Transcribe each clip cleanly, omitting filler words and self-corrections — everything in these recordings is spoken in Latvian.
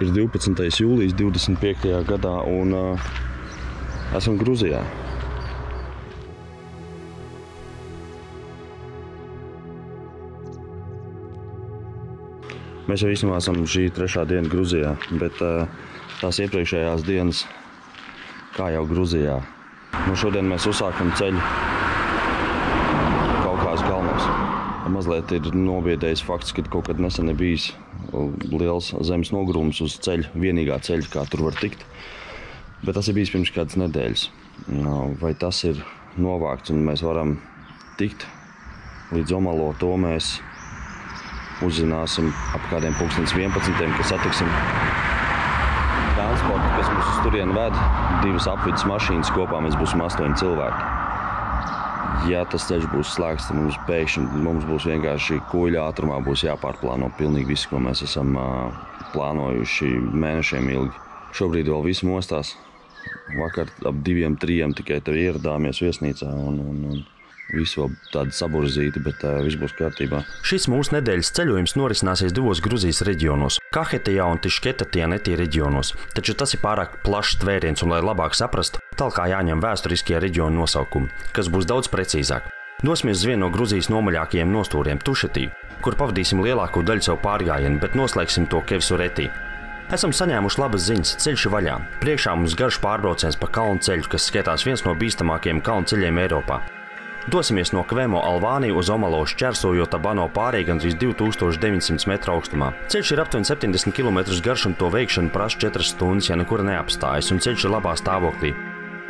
Ir 12. jūlijas 25. gadā un esam Gruzijā. Mēs jau īstenībā esam šī 3. diena Gruzijā, bet tās iepriekšējās dienas kā jau Gruzijā. Šodien mēs uzsākam ceļu Kaukāzu kalnos. Mazliet ir nobiedējis fakts, ka kaut kad nesen ir bijis liels zemes nogrūms uz ceļa, vienīgā ceļa, kā tur var tikt. Bet tas ir bijis pirms kādas nedēļas. Vai tas ir novākts un mēs varam tikt līdz Omalo, to mēs uzzināsim ap kādiem 11. kad satiksim transportu, kas mūs uz turieni ved. 2 apvidus mašīnas, kopā mēs būsim 8 cilvēki. Ja tas ceļš būs slēgts, tad mums būs vienkārši kuļa ātrumā būs jāpārplāno pilnīgi viss, ko mēs esam plānojuši mēnešiem ilgi. Šobrīd vēl viss mostās. Vakar ap 2-3 tikai te ieradāmies viesnīcā un viss vēl tādi saburzīti, bet viss būs kārtībā. Šis mūsu nedēļas ceļojums norisināsies 2 Gruzijas reģionos – Kahetijā un Tišketatianetī reģionos. Taču tas ir pārāk plašs tvēriens un, lai labāk saprastu, tālāk jāņem vēsturiskie reģionu nosaukumi, kas būs daudz precīzāk. Dosimies uz vienu no Gruzijas nomaļākajiem nostūriem – Tušetī, kur pavadīsim lielāko daļu savu pārgājienu, bet noslēgsim to Kevsuretī. Esam saņēmuši labas ziņas, ceļš ir vaļā. Priekšā mums garš pārbrauciens pa kalnu ceļu, kas skaitās viens no bīstamākajiem kalnu ceļiem Eiropā. Dosimies no Kvemo Alvāniju uz Omalo, šķērsojot Abano pārēju gandrīz 2900 metru augstumā. Ceļš ir aptuveni 70 km garš un to veikšana prasa 4 stundas, ja nekur neapstājas, un ceļš ir labā stāvoklī.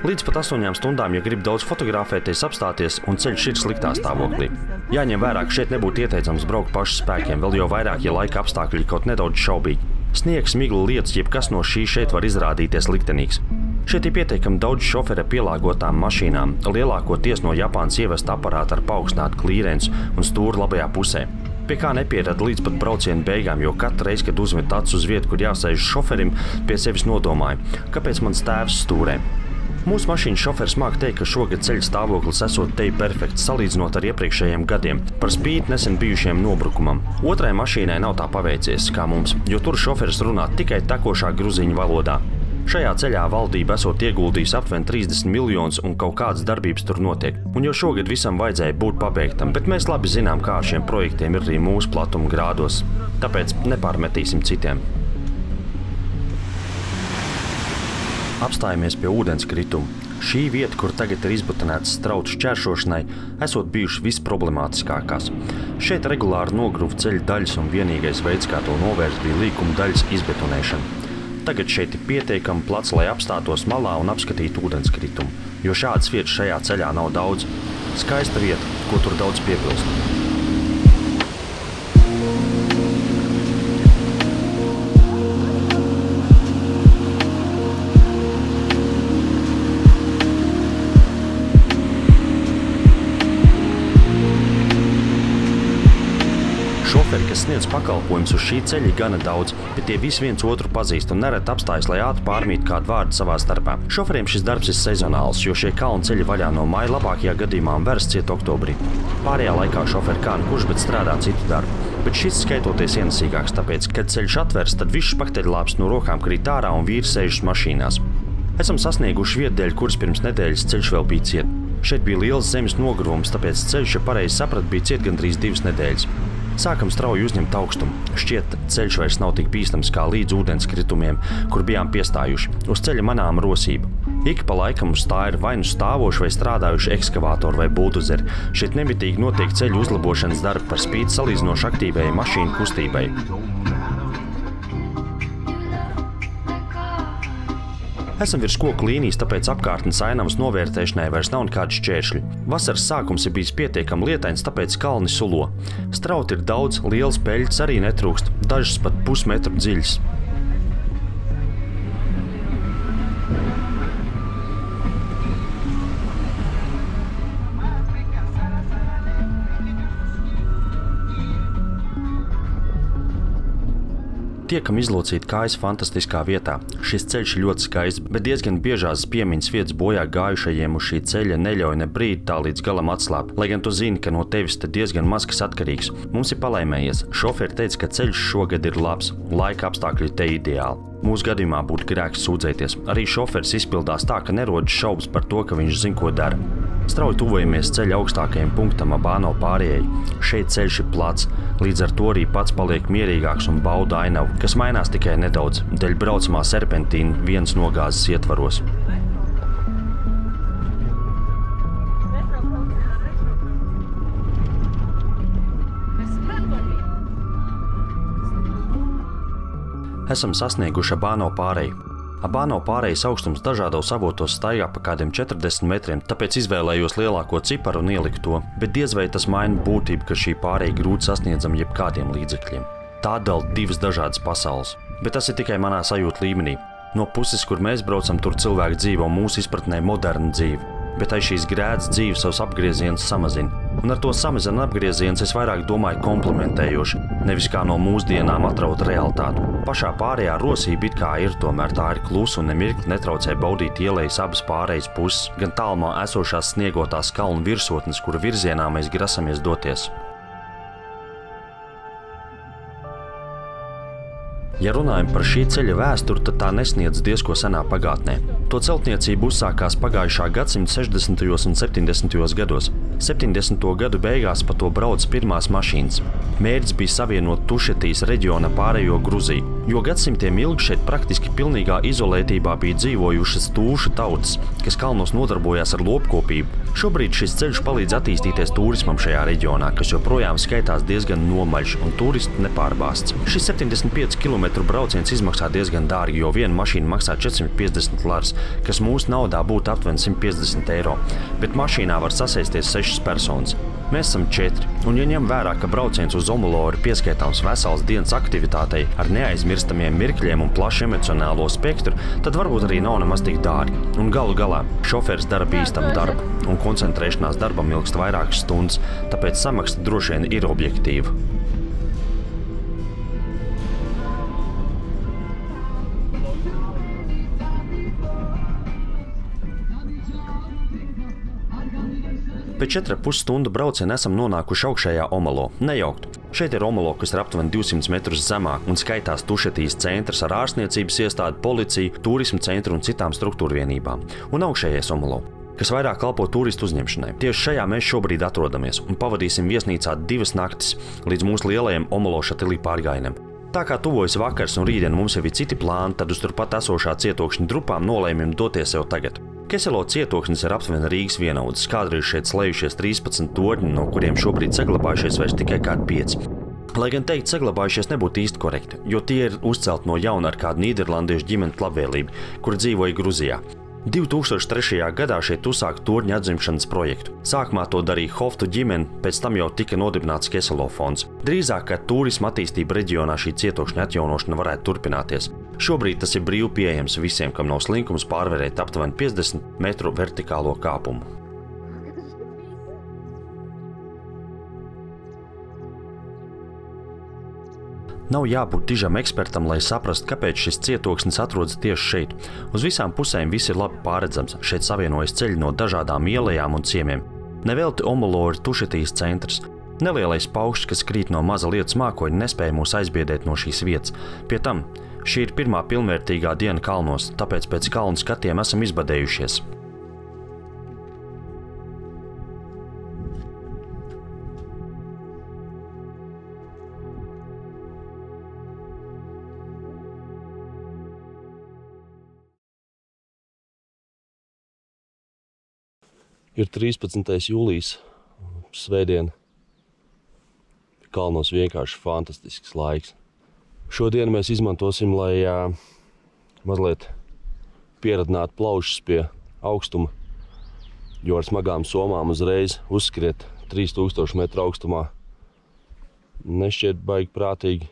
Līdz pat 8 stundām, ja grib daudz fotografēties, apstāties, un ceļš ir sliktā stāvoklī. Jāņem vērā, ka šeit nebūtu ieteicams braukt pašu spēkiem, vēl jau vairāk, ja laika apstākļi kaut nedaudz šaubīgi. Sniegs, migla, lietus, jebkas no šī šeit var izrādīties liktenīgs. Šeit ir pieteikami daudz šofera pielāgotām mašīnām, lielākoties no Japānas ievesta aparāta ar paaugstinātu klīrenci un stūri labajā pusē. Pie kā nepierada līdz pat brauciena beigām, jo katru reizi, kad uzmet acu uz vietu, kur jāsēž šoferim, pie sevis nodomāja, kāpēc mans tēvs stūrē. Mūsu mašīnas šoferis māk teikt, ka šogad ceļa stāvoklis esot te perfekts, salīdzinot ar iepriekšējiem gadiem, par spīti nesen bijušiem nobrukumam. Otrai mašīnai nav tā paveicies kā mums, jo tur šoferis runā tikai tekošā gruziņu valodā. Šajā ceļā valdība esot ieguldījusi aptuveni 30 miljonus un kaut kādas darbības tur notiek. Un jau šogad visam vajadzēja būt pabeigtam, bet mēs labi zinām, kā ar šiem projektiem ir arī mūsu platuma grādos. Tāpēc nepārmetīsim citiem. Apstājamies pie ūdenskrituma. Šī vieta, kur tagad ir izbutanēts strautu šķēršošanai, esot bijušas visproblemātiskākās. Šeit regulāri nogruva ceļa daļas un vienīgais veids, kā to novērst, bija līkuma daļas izbetonēšana. Tagad šeit ir pieteikami plats, lai apstātos malā un apskatītu ūdenskritumu, jo šādas vietas šajā ceļā nav daudz. Skaista vieta, ko tur daudz piebilst. Šoferi, kas sniedz pakalpojumus uz šī ceļa, ir gana daudz, bet tie visi viens otru pazīst un nereti apstājas, lai ātri pārmītu kādu vārdu savā starpā. Šoferiem šis darbs ir sezonāls, jo šie kalnu ceļi vaļā no maija, labākajā gadījumā un versts ciet oktobrī. Pārējā laikā šoferi kā nu kurš, bet strādā citu darbu. Bet šis skaitoties ienesīgāks, tāpēc, kad ceļš atvers, tad viss špakteļlāps no rokām krīt ārā un vīri sēžas mašīnās. Esam sasnieguši vietu, dēļ kuras pirms nedēļas ceļš vēl bija ciet. Šeit bija liels zemes nogruvums, tāpēc ceļš, ja pareizi saprat, bija ciet gandrīz 2 nedēļas. Sākam strauji uzņemt augstumu. Šķiet, ceļš vairs nav tik bīstams kā līdz ūdenskritumiem, kur bijām piestājuši. Uz ceļa manām rosība. Ik pa laikam uz tā ir vai nu stāvoši vai strādājuši ekskavātori vai buldozeri. Šeit nemitīgi notiek ceļu uzlabošanas darbi par spīti salīdzinoši aktīvai mašīnu kustībai. Esam virs koku līnijas, tāpēc apkārtnes ainavas novērtēšanai vairs nav nekādi šķēršļi. Vasaras sākums ir bijis pietiekami lietains, tāpēc kalni sulo. Strauti ir daudz, liels peļķis arī netrūkst, dažas pat pusmetru dziļas. tiekam izlocīt kājas fantastiskā vietā. Šis ceļš ļoti skaists, bet diezgan biežās piemiņas vietas bojā gājušajiem uz šī ceļa neļauj ne brīdi tā līdz galam atslābt, lai gan tu zini, ka no tevis te diezgan maz kas atkarīgs. Mums ir palaimējies. Šoferi teica, ka ceļš šogad ir labs, laika apstākļi te ideāli. Mūsu gadījumā būtu grēks sūdzēties. Arī šoferis izpildās tā, ka nerodas šaubas par to, ka viņš zina, ko dara. Strauji tuvojamies ceļa augstākajam punktam Abāno pārējai. Šeit ceļš ir plats, līdz ar to arī pats paliek mierīgāks un bauda ainavu, kas mainās tikai nedaudz, dēļ braucamā serpentīna vienas nogāzes ietvaros. Esam sasnieguši Abāno pāreju. Abāno pārejas augstums dažādos avotos staigā pa kādiem 40 metriem, tāpēc izvēlējos lielāko ciparu un ieliku to, bet diez vai tas maina būtību, ka šī pāreja grūti sasniedzama jebkādiem līdzekļiem. Tā dala divas dažādas pasaules, bet tas ir tikai manā sajūta līmenī. No puses, kur mēs braucam, tur cilvēki dzīvo mūsu izpratnē moderna dzīve, bet aiz šīs grēdas dzīve savus apgriezienus samazina. Un ar to samazina apgriezienus es vairāk domāju komplementējoši, nevis kā no mūsdienām atraut realitāti. Pašā pārējā rosība it kā ir, tomēr tā ir klusa un nemirkli netraucē baudīt ielejas abas pārējas puses, gan tālumā esošās sniegotās kalnu virsotnes, kura virzienā mēs grasamies doties. Ja runājam par šī ceļa vēsturi, tad tā nesniedz diezko senā pagātnē. To celtniecība uzsākās pagājušā gadsimta 60. un 70. gados. 70. gadu beigās pa to brauc pirmās mašīnas. Mērķis bija savienot Tušetijas reģiona pārējo Gruziju, jo gadsimtiem ilgi šeit praktiski pilnīgā izolētībā bija dzīvojušas tūšu tautas, kas kalnos nodarbojās ar lopkopību. Šobrīd šis ceļš palīdz attīstīties turismam šajā reģionā, kas joprojām skaitās diezgan nomaļš un turistu nepārbāsts. Šis 75 km brauciens izmaksā diezgan dārgi, jo viena mašīna maksā 450 laras, kas mūsu naudā būtu aptuveni 150 eiro, bet mašīnā var sasēsties 6 personas. Mēs esam 4, un ja ņem vērā, ka brauciens uz Omulu ir pieskaitāms vesels dienas aktivitātei ar neaizmirstamiem mirkļiem un plašu emocionālo spektru, tad varbūt arī nav nemaz tik dārgi. Un galu galā šoferis dara bīstamu darbu, un koncentrēšanās darbam ilgst vairākas stundas, tāpēc samaksa droši vien ir objektīva. Pēc 4,5 stundu brauciena esam nonākuši augšējā Omalo. Nejaukt. Šeit ir Omalo, kas ir aptuveni 200 metrus zemāk un skaitās Tušetijas centrs ar ārstniecības iestādi, policiju, turismu centru un citām struktūrvienībām. Un augšējais Omalo, kas vairāk kalpo turistu uzņemšanai. Tieši šajā mēs šobrīd atrodamies un pavadīsim viesnīcā 2 naktis līdz mūsu lielajiem Omalo šatilī pārgājienam. Tā kā tuvojas vakars un rītdien mums jau ir citi plāni, tad uz turpat esošā cietokšņa drupām nolēmjam doties jau tagad. Keselo cietoksnis ir aptuveni Rīgas vienaudzes, kādreiz šeit slējušies 13 torņi, no kuriem šobrīd saglabājušies vairs tikai kādi 5. Lai gan teikt, saglabājušies nebūtu īsti korekti, jo tie ir uzcelti no jauna ar kādu nīderlandiešu ģimenes labvēlību, kur dzīvoja Gruzijā. 2003. gadā šeit uzsāka torņa atzimšanas projektu. Sākumā to darīja Hoftu ģimene, pēc tam jau tika nodibināts Keselo fonds. Drīzāk, ka turisma attīstība reģionā šī cietokšņa atjaunošana varētu turpināties. Šobrīd tas ir brīvi pieejams visiem, kam nav slinkums pārvarēt aptuveni 50 metru vertikālo kāpumu. Nav jābūt dižam ekspertam, lai saprastu, kāpēc šis cietoksnis atrodas tieši šeit. Uz visām pusēm viss ir labi pārredzams, šeit savienojas ceļi no dažādām ielejām un ciemiem. Nevelti Omulu ir Tušetijas centrs. Nelielais paukšs, kas krīt no maza lietus mākoņa, nespēja mūs aizbiedēt no šīs vietas. Pie tam, šī ir pirmā pilnvērtīgā diena kalnos, tāpēc pēc kalnu skatiem esam izbadējušies. Ir 13. jūlijas, svētdiena. Kalnos vienkārši fantastisks laiks. Šodien mēs izmantosim, lai mazliet pieradinātu plaušas pie augstuma, jo ar smagām somām uzreiz uzskriet 3000 metru augstumā nešķiet baigi prātīgi.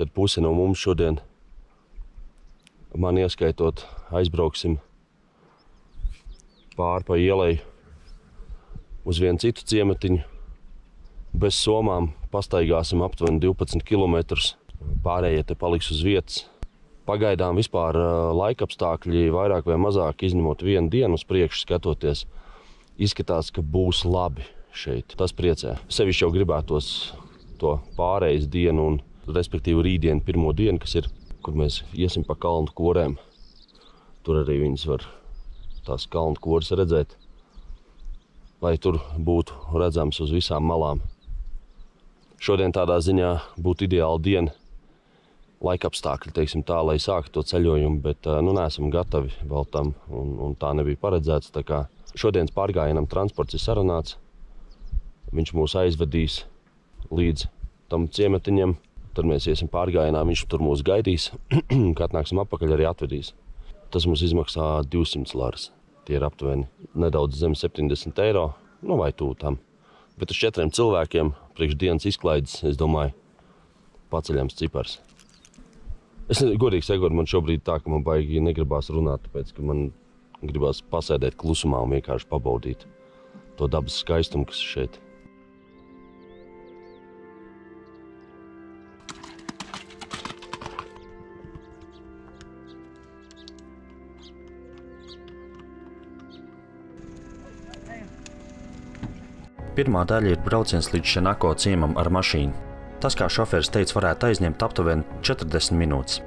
Tad puse no mums šodien, man ieskaitot, aizbrauksim pāri pa ieleju uz vienu citu ciematiņu. Bez somām pastaigāsim aptuveni 12 km Pārējie te paliks uz vietas. Pagaidām vispār laikapstākļi vairāk vai mazāk izņemot vienu dienu uz priekšu skatoties, izskatās, ka būs labi šeit. Tas priecē. Sevišķi jau gribētos to pārējas dienu un respektīvi rītdienu pirmo dienu, kas ir, kur mēs iesim pa kalnu korēm. Tur arī viņas var tās kalnu koras redzēt, lai tur būtu redzams uz visām malām. Šodien tādā ziņā būtu ideāla diena, laikapstākļi, teiksim tā, lai sāktu to ceļojumu, bet neesam gatavi vēl tam, un tā nebija paredzēts. Tā kā šodienas pārgājienam transports ir sarunāts, viņš mūs aizvedīs līdz tam ciematiņam, tad mēs iesim pārgājienā, viņš tur mūs gaidīs, kad atnāksim atpakaļ, arī atvedīs. Tas mums izmaksā 200 laras. Tie ir aptuveni nedaudz zem 70 eiro, vai tuvu tam. Bet uz 4 cilvēkiem priekš dienas izklaides, es domāju, paceļams cipars. Es godīgi sakot, man šobrīd tā, ka man baigi negribās runāt, tāpēc, ka man gribās pasēdēt klusumā un vienkārši pabaudīt to dabas skaistumu, kas ir šeit. Pirmā daļa ir brauciens līdz Šenako ciemam ar mašīnu. Tas, kā šoferis teica, varētu aizņemt aptuveni 40 minūtes.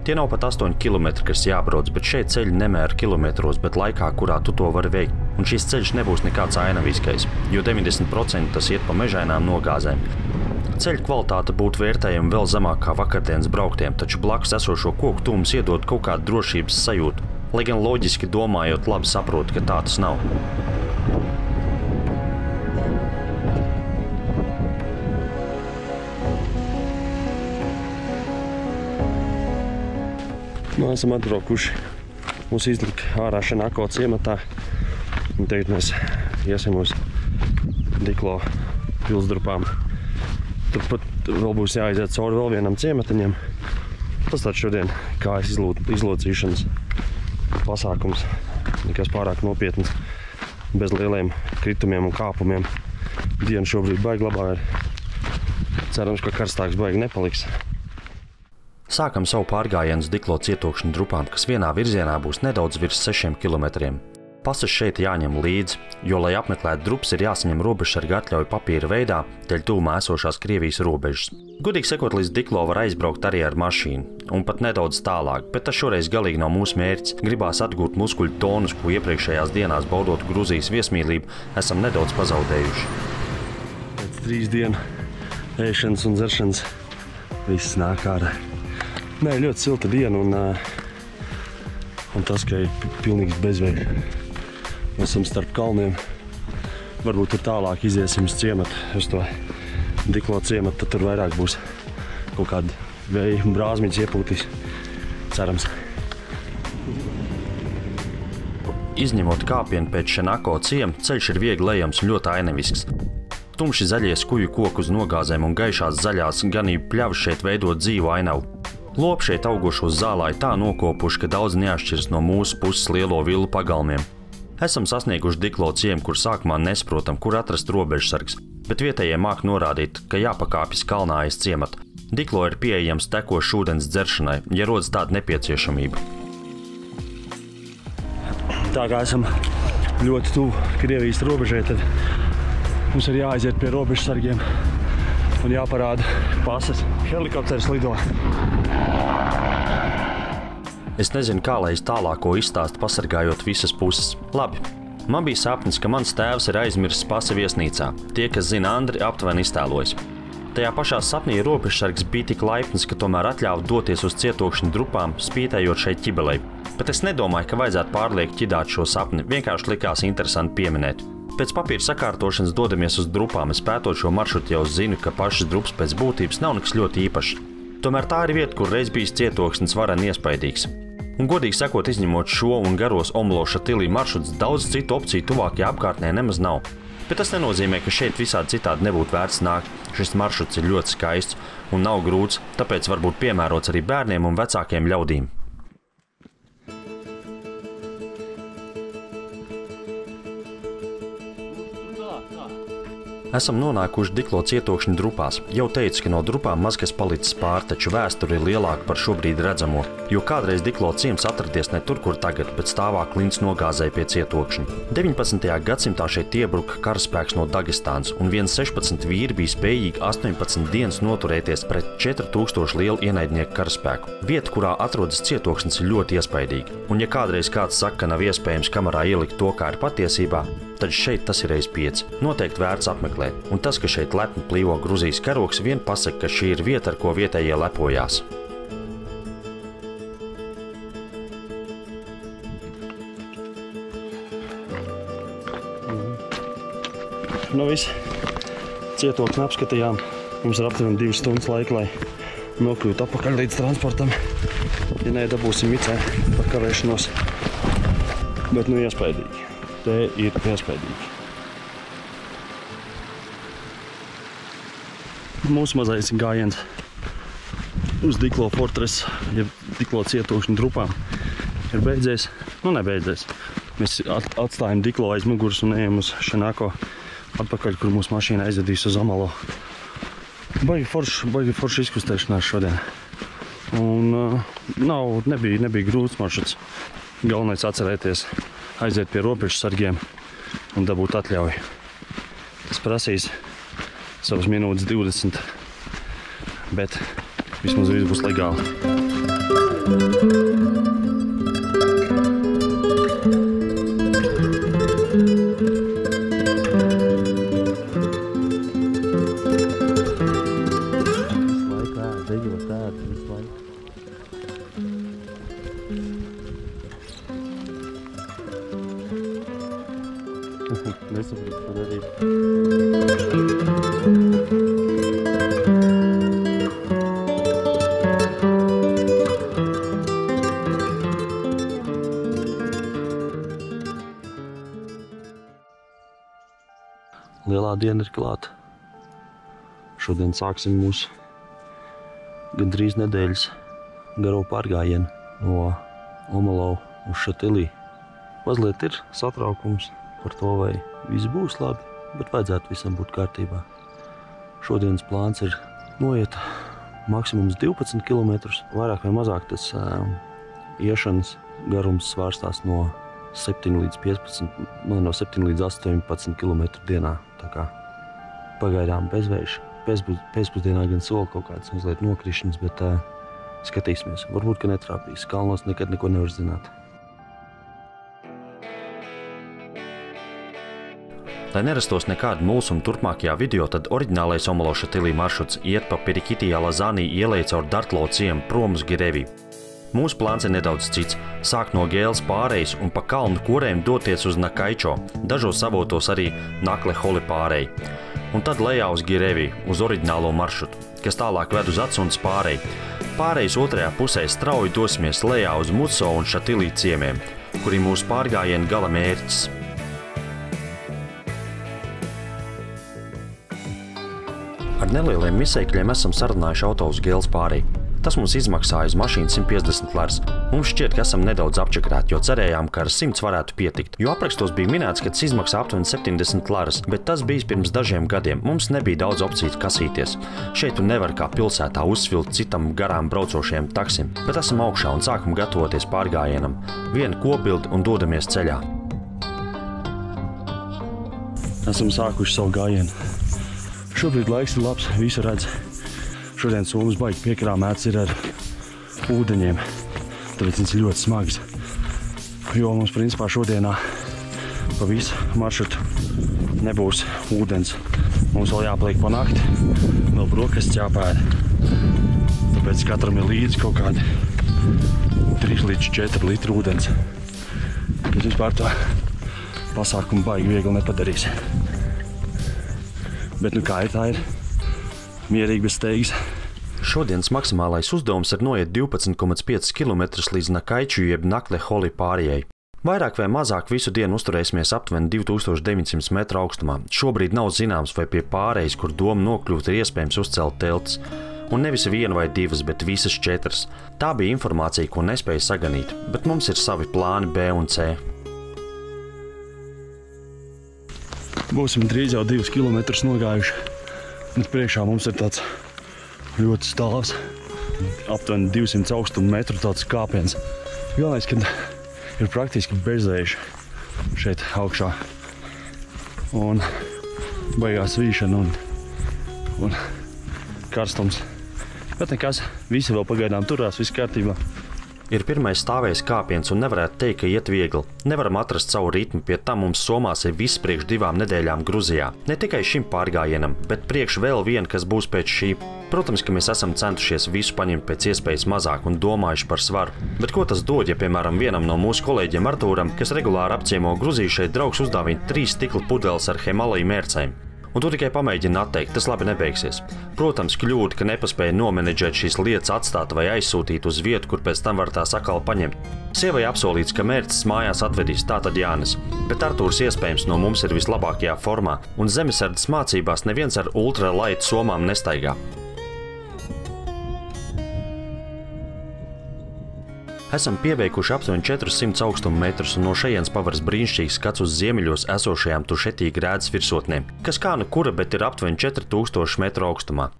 Tie nav pat 8 kilometri, kas jābrauc, bet šeit ceļi nemēra kilometros, bet laikā, kurā tu to vari veikt. Un šis ceļš nebūs nekāds ainaviskais, jo 90% tas iet pa mežainām nogāzēm. Ceļu kvalitāte būtu vērtējama vēl zemāk kā vakardienas brauktiem, taču blakus esošo koku tūms iedod kaut kādu drošības sajūtu, lai gan loģiski domājot labi saprot, ka tā tas nav. Esam atbraukuši. Mūs izlika ārā Šenako ciematā. Un tagad mēs iesim uz Diklo pilsdrupām. Turpat vēl būs jāaiziet cauri vēl vienam ciematiņam. Tas tāds šodien kājas izlocīšanas pasākums. Nekas pārāk nopietns, bez lieliem kritumiem un kāpumiem. Diena šobrīd baigi labā ir. Cerams, ka karstāks baigi nepaliks. Sākam savu pārgājienu uz Diklo cietokšņu drupām, kas vienā virzienā būs nedaudz virs 6 kilometriem. Pases šeit jāņem līdzi, jo, lai apmeklētu drupas, ir jāsaņem robežsarga atļauja papīra veidā, dēļ tuvumā esošās Krievijas robežas. Godīgi sakot, līdz Diklo var aizbraukt arī ar mašīnu, un pat nedaudz tālāk, bet tas šoreiz galīgi nav mūsu mērķis. Gribās atgūt muskuļu tonus, ko iepriekšējās dienās baudot Gruzijas viesmīlību, esam nedaudz pazaudējuši. Pēc 3 dienu ēšanas un dzeršanas viss nāk ārā. Nē, ļoti silta diena un tas, ka ir pilnīgs bezvēja. Mēs esam starp kalniem. Varbūt tur tālāk iziesim uz ciematu, uz to Diklo ciematu, tad tur vairāk būs kaut kāda vēja un brāzmiņas iepūtīs. Cerams. Izņemot kāpienu pēc Šenako ciema, ceļš ir viegli ejams un ļoti ainavisks. Tumši zaļie skuju koku uz nogāzēm un gaišās zaļās ganību pļavas šeit veidot dzīvu ainavu. Lopi šeit augošos zālāji tā nokopuši, ka daudz neatšķiras no mūsu puses lielo villu pagalmiem. Esam sasnieguši Diklo ciemu, kur sākumā nesaprotam, kur atrast robežsargs, bet vietējie māk norādīt, ka jāpakāpjas kalnā aiz ciemata. Diklo ir pieejams tekošs ūdens dzeršanai, ja rodas tāda nepieciešamība. Tā kā esam ļoti tuvu Krievijas robežai, tad mums ir jāaiziet pie robežsargiem un jāparāda pases. Helikopters lido. Es nezinu, kā lai es tālāko izstāstu, pasargājot visas puses. Labi, man bija sapnis, ka mans tēvs ir aizmirsis pasi viesnīcā. Tie, kas zina Andri, aptuveni iztēlojas. Tajā pašā sapnī robežsargs bija tik laipns, ka tomēr atļāva doties uz cietokšņu drupām, spītējot šeit ķibelei. Bet es nedomāju, ka vajadzētu pārlieku ķidāt šo sapni, vienkārši likās interesanti pieminēt. Pēc papīra sakārtošanas dodamies uz drupām, es pētot šo maršrutu jau zinu, ka pašas drupas pēc būtības nav nekas ļoti īpašs. Tomēr tā ir vieta, kur reiz bijis cietoksnis varen iespaidīgs. Un godīgi sakot, izņemot šo un garos Omloša tilī maršruts, daudz citu opciju tuvākajā apkārtnē nemaz nav. Bet tas nenozīmē, ka šeit visādi citādi nebūtu vērts nākt. Šis maršruts ir ļoti skaists un nav grūts, tāpēc var būt piemērots arī bērniem un vecākiem ļaudīm. Esam nonākuši Diklo cietokšņa drupās. Jau teicu, ka no drupām maz kas palicis pār, taču vēsture ir lielāka par šobrīd redzamo, jo kādreiz Diklo ciems atradies ne tur, kur tagad, bet stāvā klints nogāzēja pie cietokšņa. 19. gadsimtā šeit iebruka karaspēks no Dagestānas, un 16 vīri bija spējīgi 18 dienas noturēties pret 4000 lielu ienaidnieku karaspēku. Vieta, kurā atrodas cietokšņs, ir ļoti iespaidīga. Un ja kādreiz kāds saka, ka nav iespējams kamerā ielikt to, kā ir patiesībā, tad šeit tas ir reiz 5. Noteikti vērts apmeklēt. Un tas, ka šeit lepni plīvo Gruzijas karogs, vien pasaka, ka šī ir vieta, ar ko vietējie lepojās. Nu viss, cietokšņu apskatījām. Mums ir aptuveni 2 stundas laika, lai nokļūtu atpakaļ līdz transportam. Ja ne, dabūsim micē par kavēšanos. Bet nu iespaidīgi. Te ir iespaidīgi. Mūsu mazais gājiens uz Diklo Fortress, ja Diklo cietokšņu drupām, ir beidzies. Nu, nebeidzies. Mēs atstājam Diklo aiz muguras un ejam uz Šenako atpakaļ, kur mūsu mašīna aizvedīs uz Amalo. Baigi forši izkustēšanās šodien. Un nebija grūts maršruts. Galvenais atcerēties aiziet pie robežsargiem un dabūt atļauju. Tas prasīs savas minūtes 20, bet vismaz viss būs legāli. Nesapratu, ko darīt. Lielā diena ir klāta. Šodien sāksim mūsu gandrīz nedēļas garo pārgājienu no Omalo uz Šatilī. Mazliet ir satraukums par to, vai viss būs labi, bet vajadzētu visam būt kārtībā. Šodienas plāns ir noiet maksimums 12 km, vairāk vai mazāk tas iešanas garums svārstās no 7 līdz 15, no 7 līdz 18 km dienā. Tā kā pagaidām bezvējš. Pēcpusdienā gan sola kaut kāds mazliet nokrišanas, bet skatīsimies. Varbūt, ka netrāpīs. Kalnos nekad neko nevar zināt. Lai nerastos nekāda mulsuma turpmākajā video, tad oriģinālais Omalo Šatilī maršruts iet pa Pirikitija Lazānī ielej caur Dartlo ciemu prom uz Girevi. Mūsu plāns ir nedaudz cits – sākt no Gēles pārejas un pa kalnu korēm doties uz Nakaičo, dažos avotos arī Nakle Holi pāreju. Un tad lejā uz Girevi, uz oriģinālo maršrutu, kas tālāk ved uz Atsunas pāreju. Pārejas otrajā pusē strauji dosimies lejā uz Mutso un Šatilī ciemiem, kuri mūsu pārgājiena gala mērķis. Ar nelieliem misēkļiem esam sarunājuši auto uz Gēles pāreju. Tas mums izmaksāja uz mašīnu 150 lars. Mums šķiet, ka esam nedaudz apčakrēti, jo cerējām, ka ar 100 varētu pietikt. Jo aprakstos bija minēts, ka tas izmaksā aptuveni 70 lars, bet tas bijis pirms dažiem gadiem. Mums nebija daudz opciju kasīties. Šeit tu nevar kā pilsētā uzsvilkt citam garām braucošiem taksim, bet esam augšā un sākam gatavoties pārgājienam. Viena kopbilde un dodamies ceļā. Esam sākuši savu gājienu. Šobrīd laiks ir labs, visu redz. Šodien somas baigi piekrāmēts ir ar ūdeņiem, tāpēc viņas ir ļoti smagas. Jo mums principā šodienā pa visu maršrutu nebūs ūdens. Mums vēl jāpaliek pa nakti, vēl brokastis jāpēda. Tāpēc katram ir līdzi kaut kādi 3 līdz 4 litri ūdens. Kas vispār to pasākumu baigi viegli nepadarīs. Bet nu kā ir, tā ir. Mierīgi bez steigas. Šodienas maksimālais uzdevums ir noiet 12,5 km līdz Nakaiču jeb Nakle Holi pārējai. Vairāk vai mazāk visu dienu uzturēsimies aptuveni 2900 metru augstumā. Šobrīd nav zināms, vai pie pārējas, kur doma nokļūt, ir iespējams uzcelt teltis. Un nevis 1 vai 2, bet visas 4. Tā bija informācija, ko nespēja saganīt, bet mums ir savi plāni B un C. Būsim drīz jau 2 kilometrus nogājuši. Bet priekšā mums ir tāds ļoti stāvs, aptuveni 200 augstuma metru tāds kāpiens. Galvenais, ka ir praktiski bezvējš šeit augšā. Un baigās vīšana un karstums. Bet nekas, visi vēl pagaidām turās, viss kārtībā. Ir pirmais stāvējs kāpiens un nevarētu teikt, ka iet viegli. Nevaram atrast savu ritmu, pie tam mums somās ir viss priekš 2 nedēļām Gruzijā. Ne tikai šim pārgājienam, bet priekš vēl viena, kas būs pēc šī. Protams, ka mēs esam centušies visu paņemt pēc iespējas mazāk un domājuši par svaru. Bet ko tas dod, ja, piemēram, vienam no mūsu kolēģiem Artūram, kas regulāri apciemo Gruziju, šeit draugs uzdāvina 3 stikla pudeles ar Himalaju mērcēm? Un tu tikai pamēģini atteikt, tas labi nebeigsies. Protams, kļūda, ka nepaspēja nomenedžēt šīs lietas, atstāt vai aizsūtīt uz vietu, kur pēc tam var tās atkal paņemt. Sievai apsolīts, ka mērcis mājās atvedīs, tātad Jānis. Bet Artūrs iespējams no mums ir vislabākajā formā, un zemesardzes mācībās neviens ar ultralaitu somām nestaigā. Esam pieveikuši aptuveni 400 augstuma metrus un no šejienes paveras brīnišķīgs skats uz ziemeļos esošajām Tušetī grēdas virsotnēm, kas kā nu kura, bet ir aptuveni 4000 metru augstumā.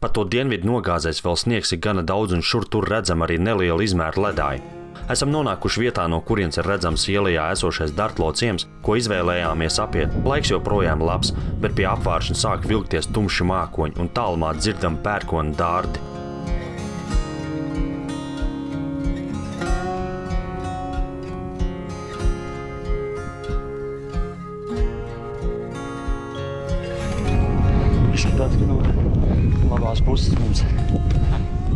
Pa to dienvidu nogāzēs vēl sniegs ir gana daudz un šur tur redzam arī neliela izmēra ledāji. Esam nonākuši vietā, no kurienes ir redzams ielajā esošais Dartlo ciems, ko izvēlējāmies apiet. Laiks joprojām labs, bet pie apvāršana sāk vilkties tumši mākoņi un tālumā dzirdam pērkona dārdi. Tāds, ka no labās puses mums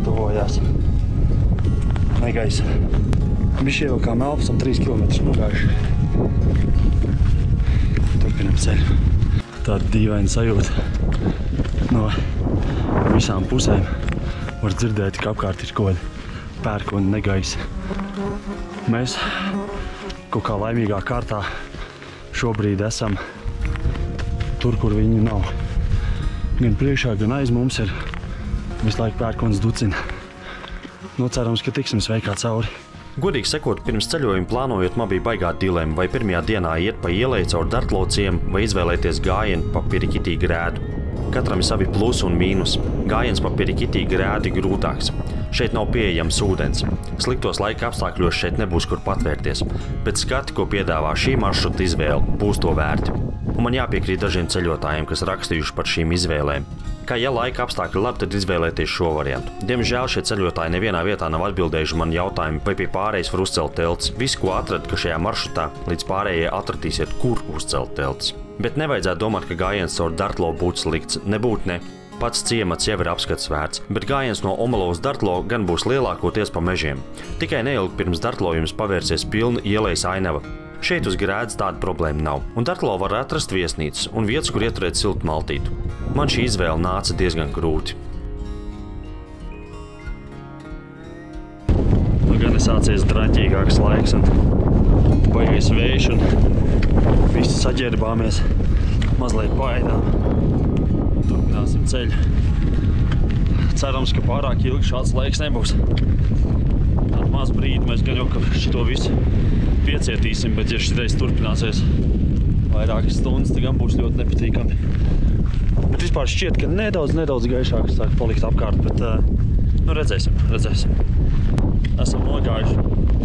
tuvojās negais. Bišķi ievilkām elpu, esam 3 kilometrus nogājuši. Turpinam ceļu. Tāda dīvaina sajūta no visām pusēm. Var dzirdēt, ka apkārt ir kaut kāda pērkona negaisa. Mēs kaut kā laimīgā kārtā šobrīd esam tur, kur viņu nav. Gan priekšā, gan aiz mums ir visu laiku pērkons ducina. Cerams, ka tiksim sveikā cauri. Godīgi sakot, pirms ceļojuma plānojot, man bija baigā dilema, vai pirmajā dienā iet pa ielai caur Dartlo ciemu, vai izvēlēties gājienu pa Pirikitī grēdu. Katram ir savi plusi un mīnus. Gājiens pa Pirikitī grēdu ir grūtāks. Šeit nav pieejams ūdens. Sliktos laika apstākļos šeit nebūs kur patvērties, bet skati, ko piedāvā šī maršruta izvēle, būs to vērti. Un man jāpiekrīt dažiem ceļotājiem, kas rakstījuši par šīm izvēlēm. Kā ja laika apstākļi labi, tad izvēlēties šo variantu. Diemžēl šie ceļotāji nevienā vietā nav atbildējuši man jautājumu, vai pie pārējas var uzcelt telts. Visu, ko atrada, ka šajā maršrutā līdz pārējai atradīsiet, kur uzcelt telts. Bet nevajadzētu domāt, ka gājiens caur Dartlo būtu slikts. Nebūt ne. Pats ciemats jau ir apskats vērts, bet gājiens no Omelo uz Dartlo gan būs lielākoties pa mežiem. Tikai neilgi pirms Dartlo jums pavērsies pilna ielejas ainava. Šeit uz grēdas tāda problēma nav, un Dartlo var atrast viesnīcas un vietas, kur ieturēt siltu maltītu. Man šī izvēle nāca diezgan grūti. Gan ir sācies draņķīgāks laiks un baigais vējš un visi saģērbāmies mazliet paēdām. Turpināsim ceļu. Cerams, ka pārāk ilgi šāds laiks nebūs. Tādu maz brīdi mēs gan jau ka šito visu piecietīsim, bet ja šitais turpināsies vairākas stundas, tad gan būs ļoti nepatīkami. Bet vispār šķiet, ka nedaudz gaišāk sāk palikt apkārt, bet redzēsim. Esam nogājuši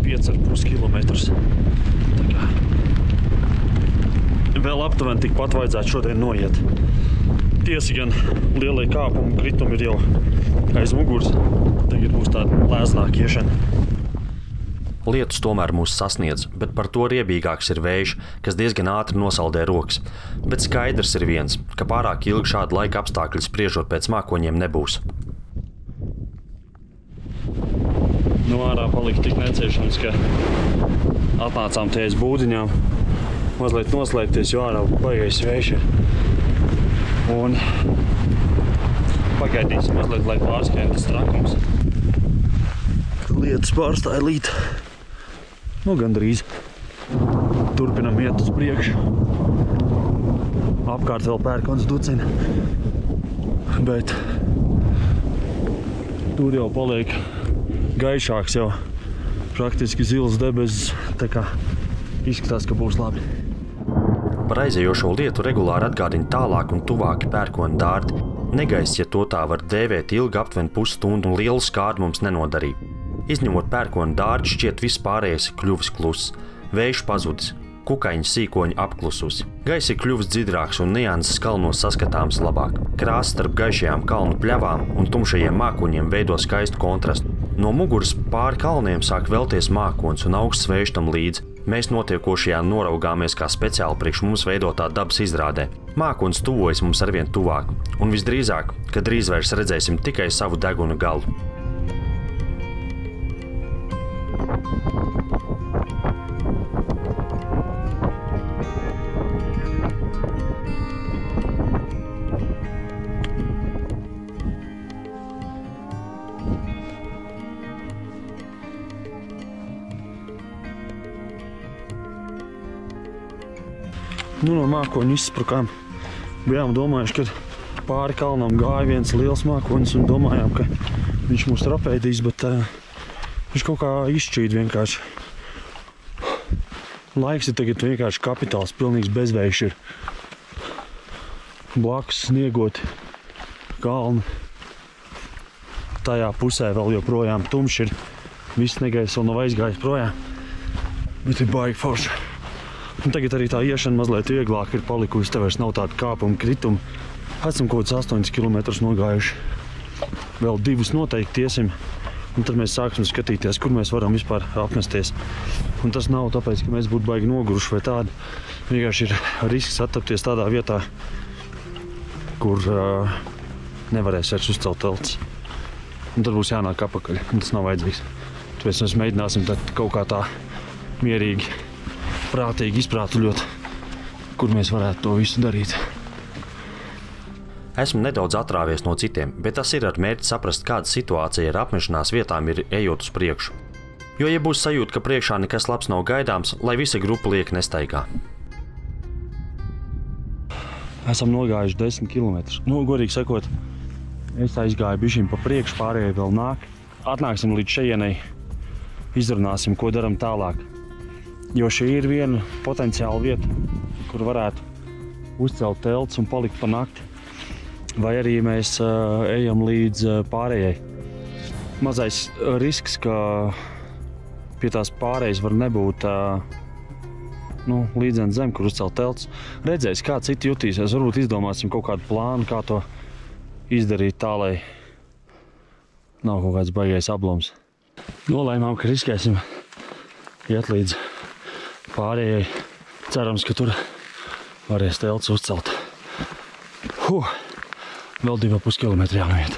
5,5 kilometrus. Tā kā vēl aptuveni tikpat vajadzētu šodien noiet. Tiesa gan lielie kāpumi kritumi ir jau aiz muguras. Tagad būs tāda lēznāka iešana. Lietus tomēr mūs sasniedz, bet par to riebīgāks ir vējš, kas diezgan ātri nosaldē rokas. Bet skaidrs ir viens, ka pārāk ilgi šāda laika apstākļi spriežot pēc mākoņiem nebūs. Ārā palika tik neciešams, ka atnācām te aiz būdiņām mazliet noslēpties, jo ārā baigais vējš ir. Un pagaidīsim mazliet, lai pārskrien tas trakums. Lietus pārstāja līt. Gandrīz. Turpinam iet uz priekšu. Apkārt vēl pērkons ducina. Bet tur jau paliek gaišāks, jau praktiski zils debesis. Tā kā izskatās, ka būs labi. Par aizējošo lietu regulāri atgādina tālāk un tuvāki pērkoni dārti. Negaiss, ja to tā var dēvēt, ilgi aptuveni pusstundu un lielu skārdu mums nenodarīja. Izņemot pērkoni dārti, šķiet viss pārējais kļuvis kluss. Vējš pazudis, kukaiņu sīkoņi apklususi. Gaiss ir kļuvis dzidrāks un nianses kalnos saskatāms labāk. Krāsa starp gaišajām kalnu pļavām un tumšajiem mākoņiem veido skaistu kontrastu. No muguras pāri kalniem sāk velties mākonis un augsts vējš tam līdzi. Mēs notiekošajā noraugāmies kā speciāli priekš mums veidotā dabas izrādē. Mākonis tuvojas mums arvien tuvāk, un visdrīzāk, ka drīz vairs redzēsim tikai savu deguna galu. No mākoņu izsprukām. Bijām domājuši, ka pāri kalnam gāja viens liels mākonis un domājām, ka viņš mūs trapēdīs, bet viņš kaut kā izšķīd vienkārši. Laiks ir tagad vienkārši kapitāls, pilnīgs bezvējš ir. Blakus sniegoti kalni. Tajā pusē vēl joprojām tumšs ir. Viss negaiss vēl nav aizgājis projām, bet ir baigi forši. Un tagad arī tā iešana mazliet vieglāk ir palikusi, te vairs nav tāda kāpuma krituma. Esam kaut kāds 8 kilometrus nogājuši. Vēl 2 noteikti iesim, un tad mēs sāksim skatīties, kur mēs varam vispār apmesties. Un tas nav tāpēc, ka mēs būtu baigi noguruši vai tādi. Vienkārši ir risks attapties tādā vietā, kur nevarēs vairs uzcelt teltis. Un tad būs jānāk apakaļ, un tas nav vajadzīgs. Tāpēc mēs mēģināsim tad kaut kā tā mierīgi, prātīgi izprātuļot, kur mēs varētu to visu darīt. Esmu nedaudz atrāvies no citiem, bet tas ir ar mērķi saprast, kāda situācija ar apmešanās vietām ir ejot uz priekšu. Jo, ja būs sajūta, ka priekšā nekas labs nav gaidāms, lai visa grupa liek nestaigā. Esam nogājuši 10 kilometrus. Godīgi sakot, es aizgāju bišķiņ pa priekšu, pārējie vēl nāk. Atnāksim līdz šejienei, izrunāsim, ko daram tālāk. Jo šī ir viena potenciāla vieta, kur varētu uzcelt teltis un palikt pa nakti. Vai arī mēs ejam līdz pārējai. Mazais risks, ka pie tās pārējas var nebūt līdzens zem, kur uzcelt teltis. Redzēs, kā citi jutīsies. Varbūt izdomāsim kaut kādu plānu, kā to izdarīt tā, lai nav kaut kāds baigais ablums. Nolēmām, ka riskēsim iet līdz pārējai. Cerams, ka tur varēs teltis uzcelt. Vēl 2,5 kilometri jānoiet.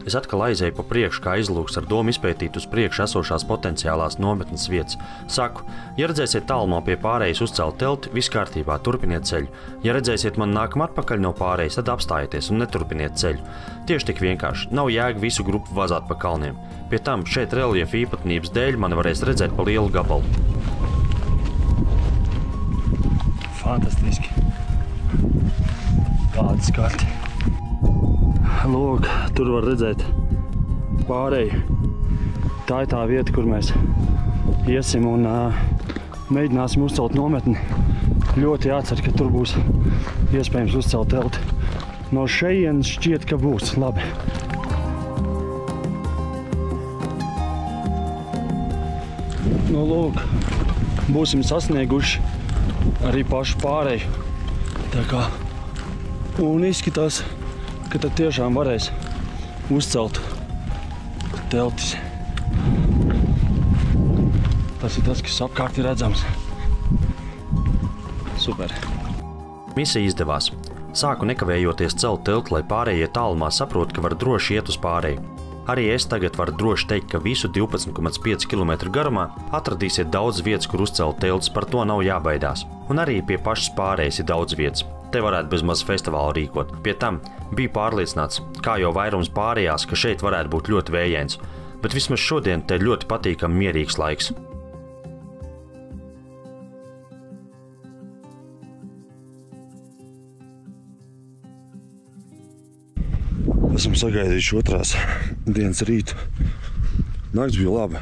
Es atkal aizēju pa priekšu, kā izlūks ar domu izpētīt uz priekšu esošās potenciālās nometnes vietas. Saku, ja redzēsiet tālumā pie pārējas uzcelt telti, viss kārtībā, turpiniet ceļu. Ja redzēsiet man nākam atpakaļ no pārējas, tad apstājieties un neturpiniet ceļu. Tieši tik vienkārši, nav jēga visu grupu vazāt pa kalniem. Pie tam šeit reliefa īpatnības dēļ mani varēs redzēt pa lielu gabalu. Fantastiski. Kādi skati. Lūk, tur var redzēt pārēju. Tā ir tā vieta, kur mēs iesim un mēģināsim uzcelt nometni. Ļoti jācer, ka tur būs iespējams uzcelt telti. No šejienes šķiet, ka būs labi. Lūk, būsim sasnieguši arī pašu pārēju. Tā kā un izskatās, ka tad tiešām varēs uzcelt teltis. Tas ir tas, kas apkārt ir redzams. Super. Misija izdevās. Sāku nekavējoties celt telti, lai pārējie tālumā saprot, ka var droši iet uz pārēju. Arī es tagad varu droši teikt, ka visu 12,5 km garumā atradīsiet daudz vietas, kur uzcelt teltis, par to nav jābaidās. Un arī pie pašas pārējas ir daudz vietas. Te varētu bez maz festivālu rīkot. Pie tam biju pārliecināts, kā jau vairums pārējās, ka šeit varētu būt ļoti vējains. Bet vismaz šodien te ļoti patīkami mierīgs laiks. Esam sagaidījuši otrās dienas rītu. Nakts bija laba.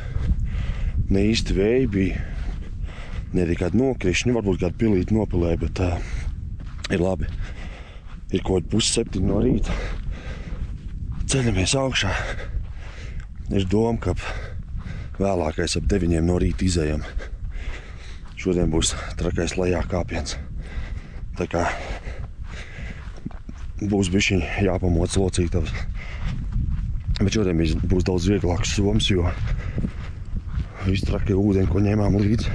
Ne īsti vēja bija. ne arī kādi nokrišņi, varbūt kādi pilīti nopilēja, bet ir labi. Ir kaut 6:30 no rīta. Ceļamies augšā. Ir doma, ka vēlākais ap 9 no rīta izejam. Šodien būs trakais lejā kāpiens. Tā kā būs bišķiņ jāpamoc locītavas. Bet šodien būs daudz vieglāks soms, jo visi trakie ūdeņi, ko ņēmām līdzi,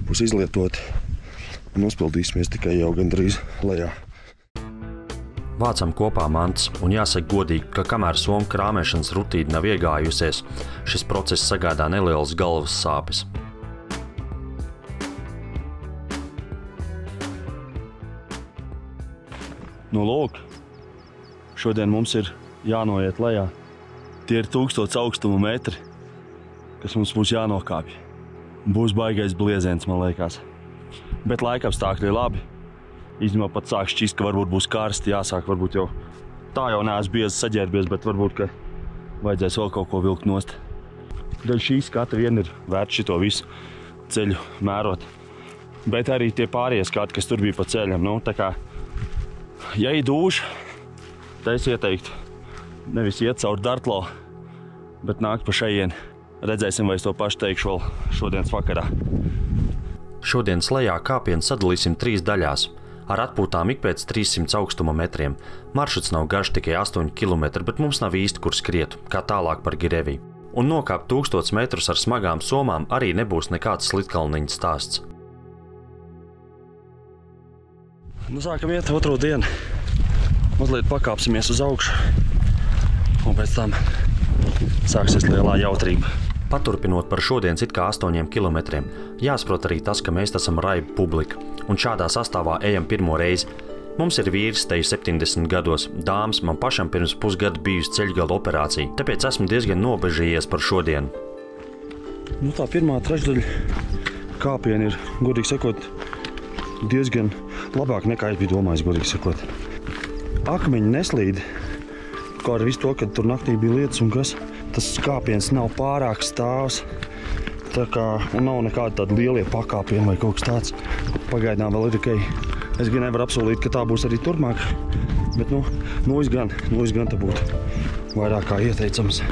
būs izlietoti un uzpildīsimies tikai jau gandrīz lejā. Vācam kopā mantas, un jāsaka godīgi, ka kamēr somu krāmēšanas rutīna nav iegājusies, šis process sagādā nelielas galvas sāpes. Nu, lūk, šodien mums ir jānoiet lejā. Tie ir 1000 augstuma metri, kas mums būs jānokāpj. Būs baigais blieziens, man liekas. Bet laikapstākļi ir labi. Īstenībā pat sāk šķist, ka varbūt būs karsti, jāsāk varbūt jau. Tā jau neesmu biezi saģērbies, bet varbūt, ka vajadzēs vēl kaut ko vilkt nost. Daļ šī skata vien ir vērts šito visu ceļu mērot. Bet arī tie pārējie skati, kas tur bija pa ceļam, nu, tā kā, ja ir dūši, tad es ieteiktu nevis iet caur Dartlo, bet nākt pa šejieni. Redzēsim, vai es to pašu teikšu vēl šodienas vakarā. Šodienas lejā kāpienu sadalīsim 3 daļās, ar atpūtām ik pēc 300 augstuma metriem. Maršruts nav garš tikai 8 km, bet mums nav īsti, kur skriet, kā tālāk par Gireviju. Un nokāpt 1000 metrus ar smagām somām arī nebūs nekāds slitkalniņa stāsts. Nu, sākam iet otro dienu. Mazliet pakāpsimies uz augšu. Un pēc tam sāksies lielā jautrība. Paturpinot par šodienas it kā 8 kilometriem, jāsaprot arī tas, ka mēs esam raiba publika, un šādā sastāvā ejam pirmo reizi. Mums ir vīrs te 70 gados, dāmas man pašam pirms pusgada bijusi ceļgala operācija, tāpēc esmu diezgan nobežījies par šodienu. Nu, tā pirmā trešdaļa kāpiena ir, godīgi sakot, diezgan labāk nekā es biju domājis, godīgi sakot. Akmeņi neslīd, kā ar visu to, kad tur naktī bija lietas un kas. Tas kāpiens nav pārāk stāvs, tā kā nav nekādi tādi lielie pakāpieni vai kaut kas tāds. Pagaidām vēl ir tikai, es gan nevaru apsolīt, ka tā būs arī turpmāk, bet nois gan te būtu vairāk kā ieteicams,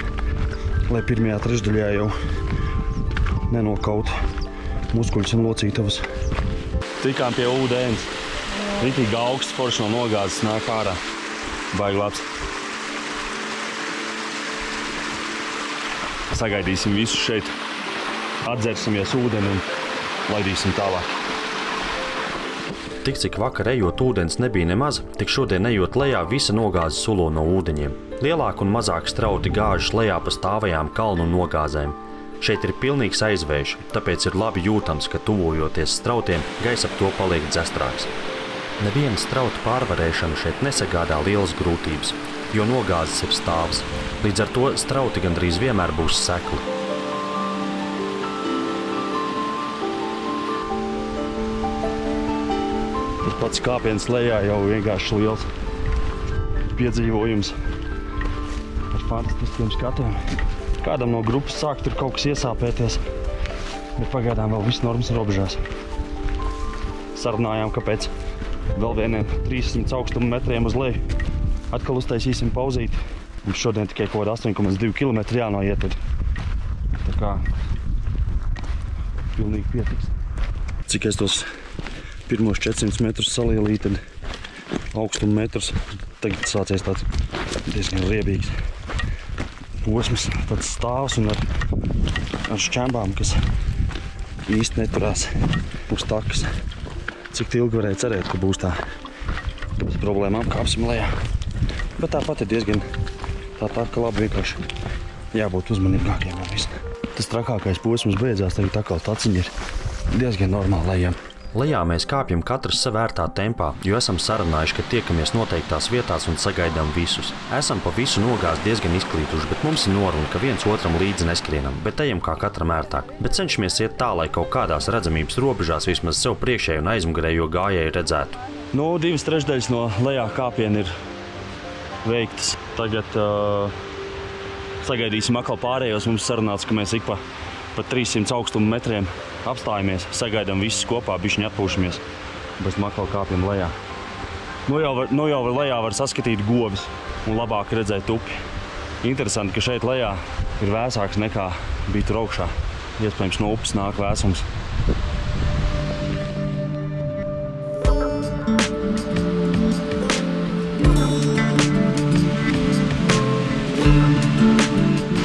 lai pirmajā trešdaļā jau nenokautu muskuļus un locītavas. Tikām pie ūdens, ritīgi augsts forši no nogāzes nāk ārā, baigi labs. Sagaidīsim visu šeit, atdzersimies ūdeni un laidīsim tālāk. Tik cik vakar ejot ūdens nebija nemaz, tik šodien ejot lejā visa nogāze sulo no ūdeņiem. Lielāk un mazāk strauti gāžas lejā pa stāvajām kalnu nogāzēm. Šeit ir pilnīgs aizvējš, tāpēc ir labi jūtams, ka tuvojoties strautiem, gaisa ap to paliek dzestrāks. Neviena strauta pārvarēšana šeit nesagādā lielas grūtības, jo nogāzes ir stāvs. Līdz ar to strauti gandrīz vienmēr būs sekli. Tas pats kāpiens lejā jau vienkārši liels piedzīvojums ar fantastiskiem skatiem. Kādam no grupas sāk tur kaut kas iesāpēties, bet pagaidām vēl viss normas robežās. Sarunājām, ka pēc vēl vieniem 300 augstuma metriem uz leju atkal uztaisīsim pauzīt. Mums šodien tikai kaut 8,2 km jānoiet. Tā kā pilnīgi pietiks. Cik es tos pirmos 400 metrus salielīju, tad augstuma metrus tagad sācies tāds diezgan riebīgs posms, tāds stāvs un ar šķembām, kas īsti neturās uz takas. Cik ilgi varēja cerēt, ka būs tā bez problēmām kāpsim lejā. Bet tāpat ir diezgan tā taka labi, vienkārši jābūt uzmanīgākiem un viss. Tas trakākais posms beidzās, tagad atkal taciņi ir diezgan normāli lejam. Lejā mēs kāpjam katrs savērtā tempā, jo esam sarunājuši, ka tiekamies noteiktās vietās un sagaidām visus. Esam pa visu nogāzi diezgan izklītuši, bet mums ir noruna, ka viens otram līdzi neskrienam, bet ejam kā katram ērtāk. Bet cenšamies iet tā, lai kaut kādās redzamības robežās vismaz sev priekšēju un aizmugurējo gājēju redzētu. Nu, 2/3 no lejā kāpiena ir veiktas. Tagad sagaidīsim atkal pārējos. Mums sarunāts, ka mēs ik pa pa 300 augstuma metriem. Apstājamies, sagaidām visus kopā, bišķiņi atpūšamies. Bez makau kāpjam lejā. Nu jau lejā var saskatīt govis un labāk redzēt upi. Interesanti, ka šeit lejā ir vēsāks nekā bija tur augšā. Iespējams, no upes nāk vēsums.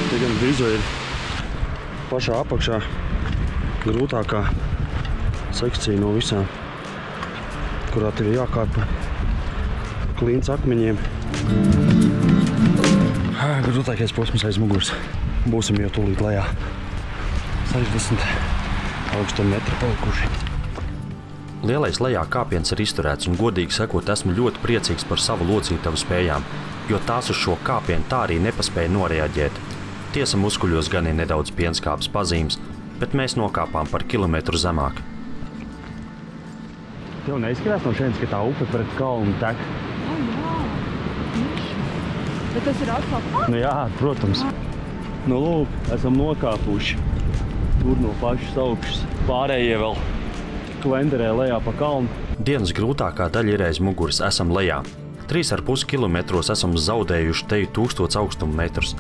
Te gan vizu ir pašā apakšā grūtākā sekcija no visām, kurā tev ir jākārpa klīns akmeņiem. Grūtākais posms aiz muguras. Būsim jau tūlīt lejā. 60 augstuma metri palikuši. Lielais lejā kāpiens ir izturēts un, godīgi sakot, esmu ļoti priecīgs par savu locītavu spējām, jo tās uz šo kāpienu tā arī nepaspēja noreaģēt. Tiesa muskuļos gan ir nedaudz pienskāpes pazīmes, bet mēs nokāpām par kilometru zemāk. Tev neizskatās no šeit, ka tā upe pret kalnu tek? Bet tas ir atkal? Nu jā, protams. Nu lūk, esam nokāpuši. Tur no pašas augšas. Pārējie vēl klenderē lejā pa kalnu. Dienas grūtākā daļa ir aiz muguras, esam lejā. 3,5 kilometros esam zaudējuši teju 1000 augstuma metrus.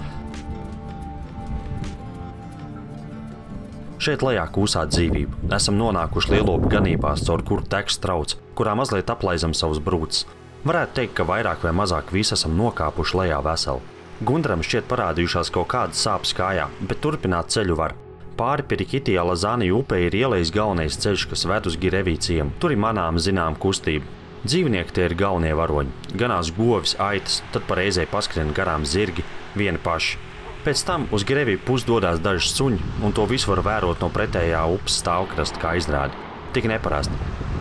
Šeit lejā kūsā dzīvība. Esam nonākuši lielopu ganībās, caur kuru tek strauts, kurā mazliet aplaizam savus brūces. Varētu teikt, ka vairāk vai mazāk visi esam nokāpuši lejā veseli. Gundaram šķiet parādījušās kaut kādas sāpes kājā, bet turpināt ceļu var. Pāri Pirikitija Lazāniju upē ir ielejis galvenais ceļš, kas ved uz Girevī ciemu. Tur ir manām zinām kustība. Dzīvnieki tie ir galvenie varoņi. Ganās govis, aitas, tad pa reizei paskrien garām zirgi, vieni paši. Pēc tam uz Girevī pusi dodās daži suņi, un to visu var vērot no pretējā upes stāvkrasta kā izrādi. Tik neparasti.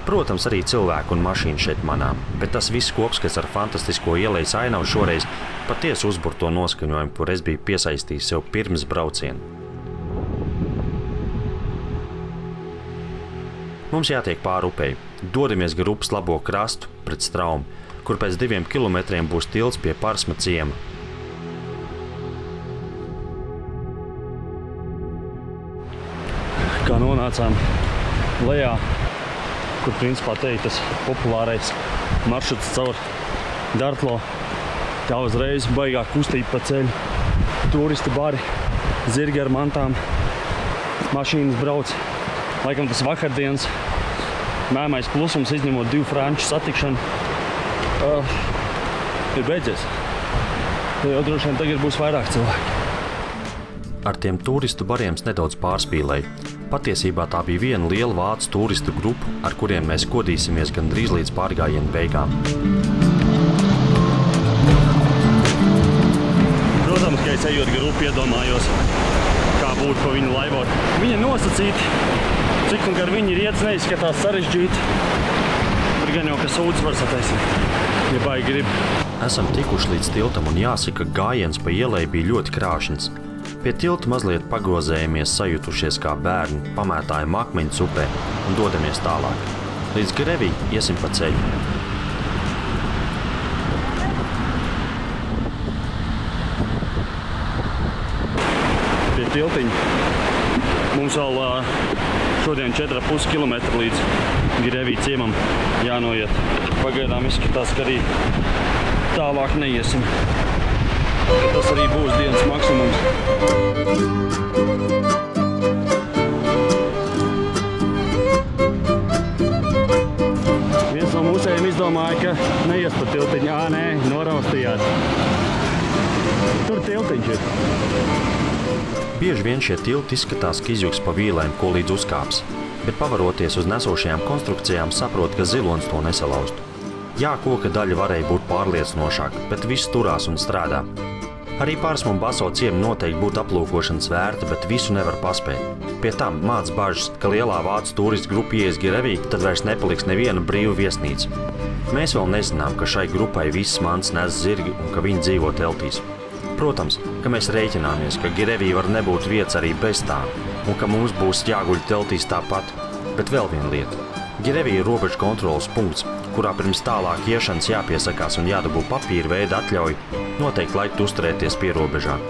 Protams, arī cilvēku un mašīnu šeit manām, bet tas viss kopskats ar fantastisko ielejas ainavu šoreiz patiesi uzbur to noskaņojumu, kur es biju piesaistījis sev pirms brauciena. Mums jātiek pāri upei. Dodamies gar upes labo krastu pret Straumu, kur pēc 2 kilometriem būs tilts pie Parsma ciema. Kā nonācām lejā, kur principā te ir tas populārais maršruts caur Dartlo. Tā uzreiz baigā kustība pa ceļu. Turisti bari, zirgi ar mantām, mašīnas brauc. Laikam tas vakardienas mēmais klusums, izņemot 2 franču satikšanu, ir beidzies. Te jau droši vien tagad būs vairāk cilvēki. Ar tiem turistu bariem nedaudz pārspīlēju. Patiesībā tā bija viena liela vācu turistu grupa, ar kuriem mēs kodīsimies gandrīz līdz pārgājienu beigām. Protams, ka es ejot gar upi iedomājos, kā būtu pa viņu laivot. Viņa nosacīti, cik un gar viņi ir iets, neizskatās sarežģīti. Tur gan jau, ka sūdzes var sataisīt, ja baigi grib. Esam tikuši līdz tiltam un jāsaka, gājiens pa ielai bija ļoti krāšņs. Pie tilta mazliet pagozējamies, sajutušies kā bērni, pamētājam akmeņus upē un dodamies tālāk. Līdz Girevī iesim pa ceļu. Pie tiltiņa mums vēl šodien 4,5 kilometri līdz Girevī ciemam jānoiet. Pagaidām izskatās, ka arī tālāk neiesim. Tas arī būs dienas maksimums. Viens no mūsējiem izdomāja, ka neies pa tiltiņu. Nē, noraustījās. Tur tiltiņš ir. Bieži vien šie tilti izskatās, ka izjūgs pa vīlēm, ko līdz uzkāps, bet pavaroties uz nesošajām konstrukcijām saprot, ka zilonis to nesalaustu. Jā, koka daļa varēja būt pārliecinošāka, bet viss turās un strādā. Arī Parsma un Baso ciemi noteikti būtu aplūkošanas vērta, bet visu nevar paspēt. Pie tam māc bažas, ka lielā vācu turistu grupa ies Girevī, tad vairs nepaliks neviena brīva viesnīca. Mēs vēl nezinām, ka šai grupai viss mans nes zirgi un ka viņi dzīvo teltīs. Protams, ka mēs rēķināmies, ka Girevī var nebūt vietas arī bez tā, un ka mums būs jāguļ teltīs tāpat. Bet vēl viena lieta. Girevī ir robežu kontroles punkts, kurā pirms tālāk iešanas jāpiesakās un jādabū papīra veida atļauja, noteikti laiktu uzturēties pie robežām.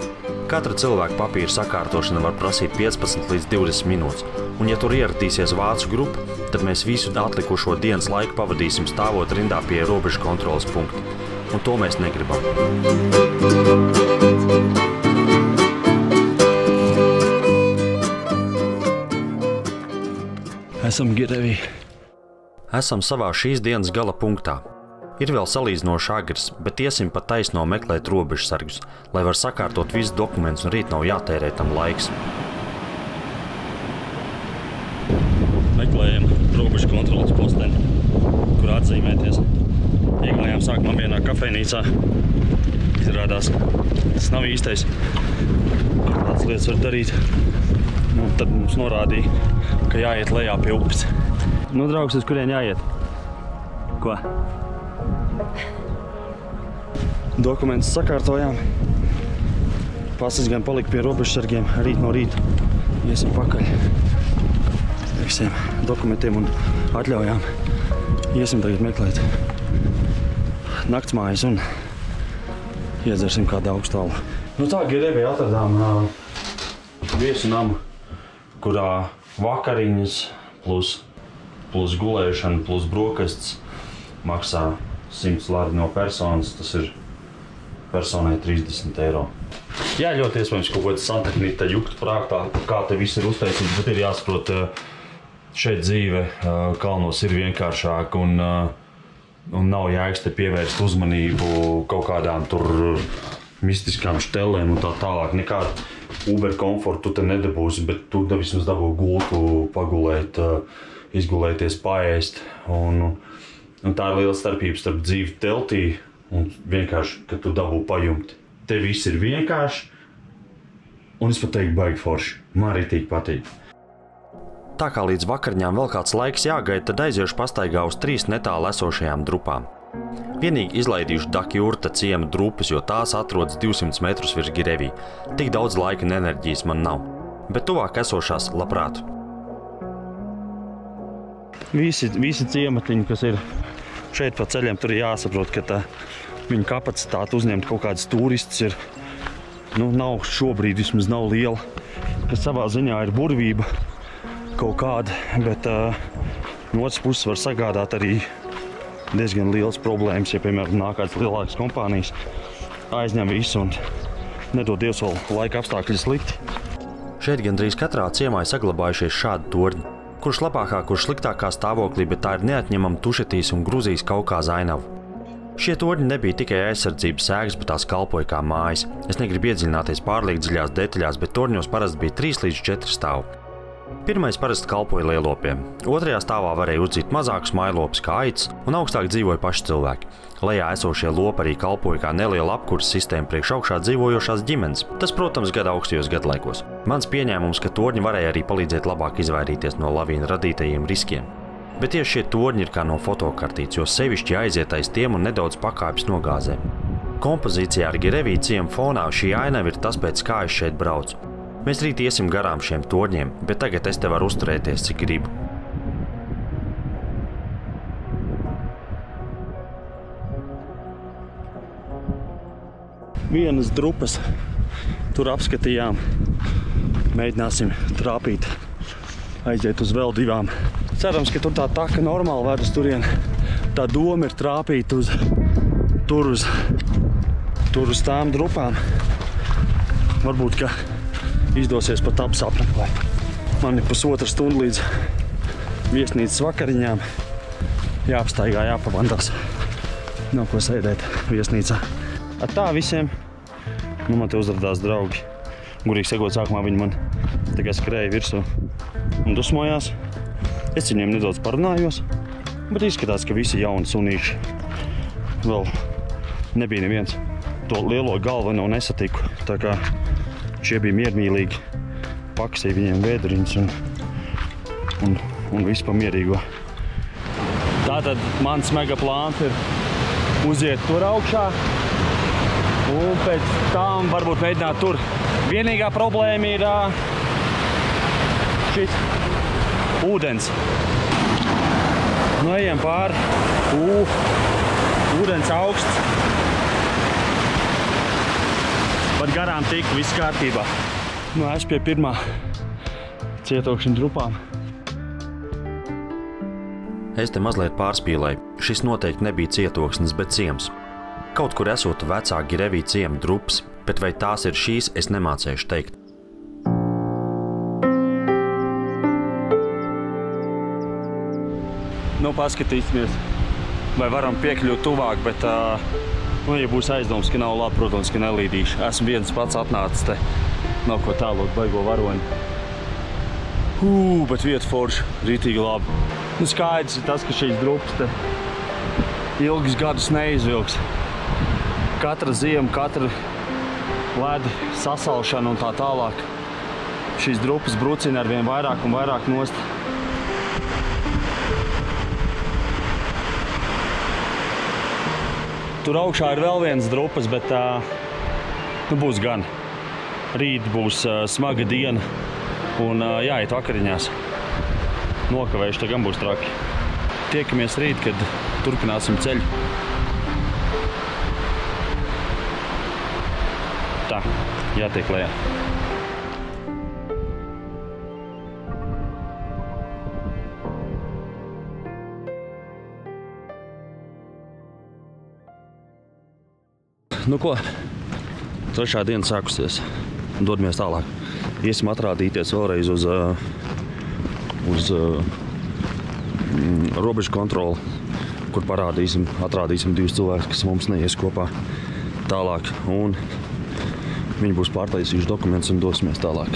Katra cilvēka papīra sakārtošana var prasīt 15 līdz 20 minūtes, un ja tur ieradīsies vācu grupa, tad mēs visu atlikušo dienas laiku pavadīsim stāvot rindā pie robežu kontroles punkta. Un to mēs negribam. Esam Girevī. Esam savā šīs dienas gala punktā. Ir vēl salīdzinoši agrs, bet iesim pa taisno meklēt robežsargus, lai var sakārtot visus dokumentus un rīt nav jātērē tam laiks. Meklējam robežu kontroles posteni, kur atzīmēties. Iegājām sākumā vienā kafejnīcā. Izrādās, tas nav īstais. Tādas lietas var darīt. Un tad mums norādīja, ka jāiet lejā pie upes. Nu, draugs, uz kurien jāiet? Ko? Dokumentus sakārtojām. Pases gan palika pie robežsargiem. Rīt no rīta iesim pakaļ visiem dokumentiem un atļaujām. Iesim tagad meklēt naktsmājas un iedzersim kādu augstālu. Nu tā, Girevī atradām viesu namu, kurā vakariņas plus gulēšana, plus brokastis maksā 100 lari no personas, tas ir personai 30 eiro. Jā, ļoti iespējams kaut kāda santehnika jukt prātā, kā te viss ir uztaisīts, bet ir jāsaprot, šeit dzīve kalnos ir vienkāršāk un nav jēgas te pievērst uzmanību kaut kādām tur mistiskām štelēm un tā tālāk. Nekādu Uber komfortu tu te nedabūsi, bet tu vismaz dabū gultu, pagulēt, izgulēties, paēst. Un tā ir liela starpība starp dzīvi teltī un vienkārši, ka tu dabū pajumt. Te viss ir vienkārši un es pat teiktu baigi forši. Man arī tīk patīk. Tā kā līdz vakariņām vēl kāds laiks jāgaida, tad aiziešu pastaigā uz 3 netālu esošajām drupām. Vienīgi izlaidījuši Dakjurta ciema drupas, jo tās atrodas 200 metrus virs Girevī. Tik daudz laika un enerģijas man nav, bet tuvāk esošās labprāt. Visi ciematiņi, kas ir šeit pa ceļiem, tur ir jāsaprot, ka viņa kapacitāte uzņemt kaut kādus turistus ir, nav šobrīd vismaz nav liela, kas savā ziņā ir burvība kaut kāda, bet no otras puses var sagādāt arī diezgan liels problēmas, ja, piemēram, nāk kāds lielāks kompānijas, aizņem visu un nedod Dievs vēl laika apstākļi slikti. Šeit gandrīz katrā ciemā ir saglabājušies šādi torņi, kurš labākā, kurš sliktākā stāvoklī, bet tā ir neatņemama Tušetīs un Gruzijas Kaukāza ainava. Šie torņi nebija tikai aizsardzības sēgas, bet tās kalpoja kā mājas. Es negribu iedziļināties pārlieku dziļās detaļās, bet torņos parasti bija 3 līdz 4 stāvi. Pirmais parasti kalpoja lielopiem, otrajā stāvā varēja uzdzīt mazākus mājlopus kā aitas, un augstāk dzīvoja paši cilvēki. Lejā esošie lopi arī kalpoja kā neliela apkures sistēma priekš augšā dzīvojošās ģimenes. Tas, protams, gada augstajos gadlaikos. Mans pieņēmums, ka torņi varēja arī palīdzēt labāk izvairīties no lavīnu radītajiem riskiem. Bet tieši šie torņi ir kā no fotokartītes, jo sevišķi aiziet aiz tiem un nedaudz pakāpjas no gāzēm. Kompozīcijā ar Girevī ciema fonā šī ainava ir tas, pēc kā es šeit braucu. Mēs rīt iesim garām šiem torņiem, bet tagad es te varu uzturēties, cik gribu. Vienas drupas tur apskatījām. Mēģināsim trāpīt, aiziet uz vēl 2. Cerams, ka tur tā taka normāli ved uz turien. Tā doma ir trāpīt tur uz tām drupām. Varbūt, ka izdosies pat abas apmeklēt. Man ir 1,5 stundu līdz viesnīcas vakariņām. Jāapstaigā, jāpavandās. Nav ko sēdēt viesnīcā. Tā visiem. Man te uzradās draugi. Gurīgi sakot, sākumā viņi man tikai skrēja virsū un dusmojās. Es viņiem nedaudz parunājos, bet izskatās, ka visi jauni sunīši. Vēl nebija neviens. To lielo galveno nesatiku, tā kā šie bija miermīlīgi, pakasīja viņiem vēdriņas un visu pa mierīgo. Tātad mans mega plāns ir uziet tur augšā un pēc tam varbūt mēģināt tur. Vienīgā problēma ir šis ūdens. Nu, ejam pāri. Ūdens augsts. Pat garām tik, viss kārtībā. Nu, es pie pirmā cietokšņa drupām. Es te mazliet pārspīlēju. Šis noteikti nebija cietoksnis, bet ciems. Kaut kur esot vecāki Revī ciema drupas, bet vai tās ir šīs, es nemācēšu teikt. Nu, paskatīsimies, vai varam piekļūt tuvāk, bet, ja būs aizdoms, ka nav labi, protams, ka nelīdīšu. Esmu viens pats atnācis te, nav ko tālot baigo varoni. Bet vieta forša, rītīgi labi. Nu, skaidrs ir tas, ka šīs drupas te ilgus gadus neizvilks. Katra ziema, katra leda sasalšana un tā tālāk. Šīs drupas brucina ar vien vairāk un vairāk nost. Tur augšā ir vēl viens drupas, bet būs gan. Rīt būs smaga diena un jāiet vakariņās. Nokavējuši, tā gan būs traki. Tiekamies rīt, kad turpināsim ceļu. Tā, jātiek lejā. Nu ko, trešā diena sākusies. Dodamies tālāk. Iesim atrādīties vēlreiz uz robežu kontroli, kur atrādīsim divus cilvēkus, kas mums neies kopā tālāk. Un viņi būs pārtaisījuši dokumentus un dosimies tālāk.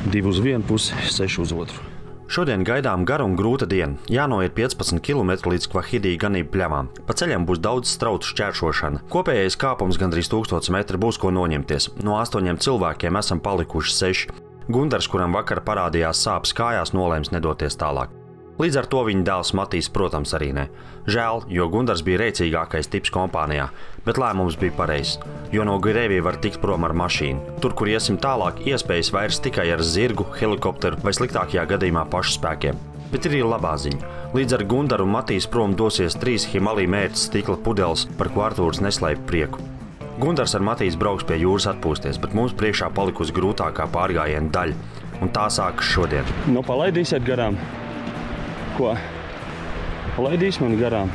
2 uz vienu pusi, 6 uz otru. Šodien gaidām gara un grūta diena. Jānoiet 15 km līdz Kvahidī ganību pļavām. Pa ceļam būs daudz strautu šķēršošana. Kopējais kāpums gandrīz 1000 metru būs ko noņemties. No 8 cilvēkiem esam palikuši 6. Gundars, kuram vakar parādījās sāpes kājās, nolēms nedoties tālāk. Līdz ar to viņa dēls Matīs, protams, arī ne. Žēl, jo Gundars bija rēcīgākais tips kompānijā, bet lēmums bija pareizs, jo no Revī var tikt prom ar mašīnu. Tur, kur iesim tālāk, iespējas vairs tikai ar zirgu, helikopteru vai sliktākajā gadījumā pašu spēkiem. Bet ir labā ziņa. Līdz ar Gundaru un Matīs prom dosies 3 Himalī mērķis stikla pudeles, par ko Artūrs neslēpj prieku. Gundars ar Matīs brauks pie jūras atpūsties, bet mums priekšā palikusi grūtākā pārgājiena daļa, un tā sākas šodien. Nu, palaidīsiet garām. Ko? Palaidīs mani garām.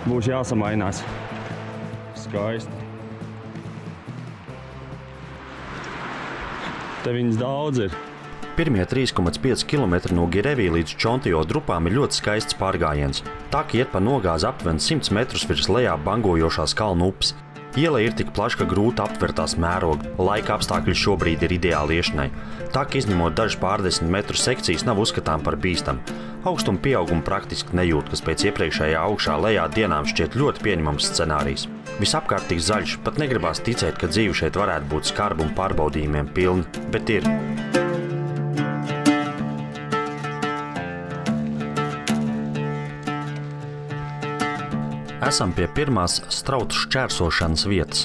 Būs jāsamainās. Skaisti. Te viņas daudz ir. Pirmie 3,5 km no Revī līdz Čontijo drupām ir ļoti skaists pārgājiens. Tā, ka iet pa nogāzi aptuveni 100 metrus virs lejā bangojošās kalnu upes. Iela ir tik plaša, ka grūti aptvert tās mērogu. Laika apstākļi šobrīd ir ideāli iešanai. Tā, ka izņemot dažas pārdesmit metru sekcijas nav uzskatām par bīstam. Augstuma pieaugumu praktiski nejūt, kas pēc iepriekšējā augšā lejā dienām šķiet ļoti pieņemams scenārijs. Visapkārt tik zaļš, pat negribās ticēt, ka dzīve šeit varētu būt skarba un pārbaudījumiem pilna, bet ir. Esam pie pirmās strautu šķērsošanas vietas.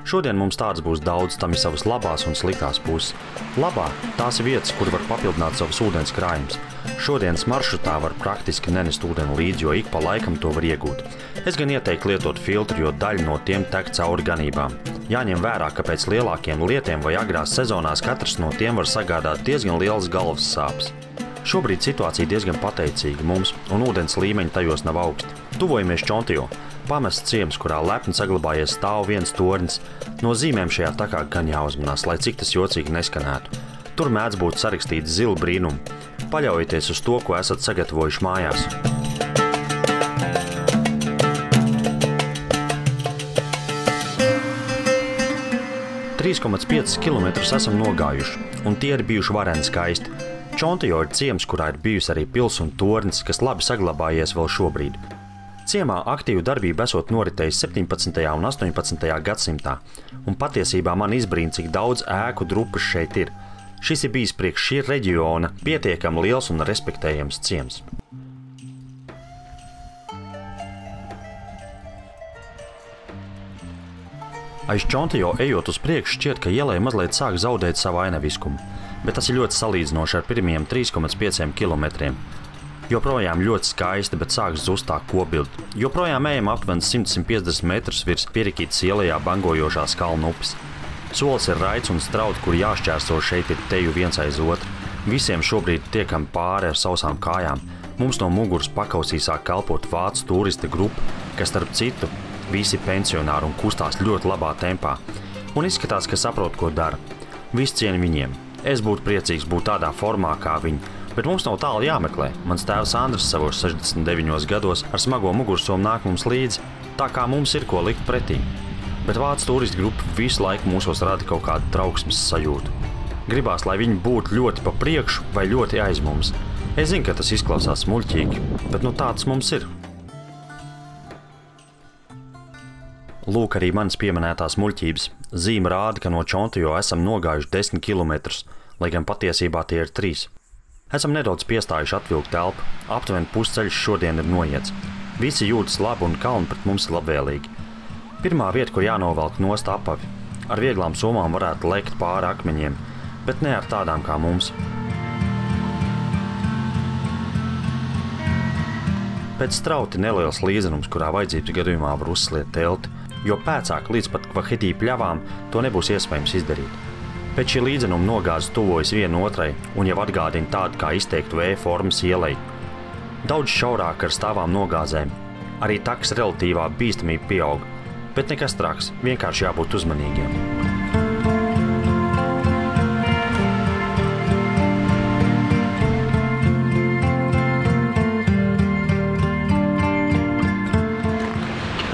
Šodien mums tāds būs daudz, tam ir savas labās un sliktās puses. Labā tās ir vietas, kur var papildināt savus ūdens krājumus. Šodienas maršrutā var praktiski nenest ūdeni līdzi, jo ik pa laikam to var iegūt. Es gan ieteiktu lietot filtru, jo daļa no tiem tek cauri ganībām. Jāņem vērā, ka pēc lielākiem lietiem vai agrās sezonās katrs no tiem var sagādāt diezgan lielas galvas sāpes. Šobrīd situācija diezgan pateicīga mums, un ūdens līmeņi tajos nav augsti. Tuvojamies Čontijo. Pamests ciems, kurā lepni saglabājies stāv viens tornis. No zīmēm šajā takā gan jāuzmanās, lai cik tas jocīgi neskanētu. Tur mēdz būt sarakstīts zili brīnumi. Paļaujieties uz to, ko esat sagatavojuši mājās. Trīs 5 kilometrus esam nogājuši, un tie ir bijuši vareni skaisti. Čontijo ir ciems, kurā ir bijusi arī pils un tornis, kas labi saglabājies vēl šobrīd. Ciemā aktīvu darbību esot noritējis 17. un 18. gadsimtā, un patiesībā man izbrīna, cik daudz ēku drupas šeit ir. Šis ir bijis priekš šī reģiona pietiekami liels un respektējams ciems. Aiz Čontijo ejot uz priekšu šķiet, ka ielai mazliet sāk zaudēt savu ainaviskumu, bet tas ir ļoti salīdzinoši ar pirmiem 3,5 kilometriem. Joprojām ļoti skaisti, bet sāks zust tā kopbilde. Joprojām ejam aptuveni 100-150 metrus virs Pirikītas ielajā bangojošās kalnu upes. Solis ir raids un strauti, kur jāšķērso šeit ir teju viens aiz otru. Visiem šobrīd tiekam pāri ar sausām kājām. Mums no muguras pakausī sāk kalpot vācu turista grupa, kas starp citu visi pensionāri un kustās ļoti labā tempā. Un izskatās, ka saprot, ko dara. Viss cieņa viņiem. Es būtu priecīgs būt tādā formā kā viņi, bet mums nav tālu jāmeklē. Mans tēvs Andris savos 69 gados ar smago mugursomu nāk mums līdzi, tā kā mums ir ko likt pretī. Bet vācu turistu grupa visu laiku mūsos rada kaut kādu trauksmes sajūtu. Gribās, lai viņi būtu ļoti pa priekšu vai ļoti aiz mums. Es zinu, ka tas izklausās muļķīgi, bet nu tāds mums ir. Lūk arī manas pieminētās muļķības. Zīme rāda, ka no Čontijo esam nogājuši 10 kilometrus, lai gan patiesībā tie ir 3. Esam nedaudz piestājuši atvilkt telpu, aptuveni pusceļš šodien ir noiets. Visi jūtas labi un kalni pret mums ir labvēlīgi. Pirmā vieta, kur jānovelk nost apavi. Ar vieglām somām varētu lekt pāri akmeņiem, bet ne ar tādām kā mums. Pēc strauti neliels līdzenums, kurā vajadzības gadījumā var uzsliet telti, jo pēcāk līdz pat Kvahedī pļavām to nebūs iespējams izdarīt. Pēc šī līdzenuma nogāzes tuvojas viena otrai un jau atgādina tādu kā izteiktu V-formas ielai. Daudz šaurāk ar stāvām nogāzēm. Arī takas relatīvā bīstamība pieaug, bet nekas traks, vienkārši jābūt uzmanīgiem.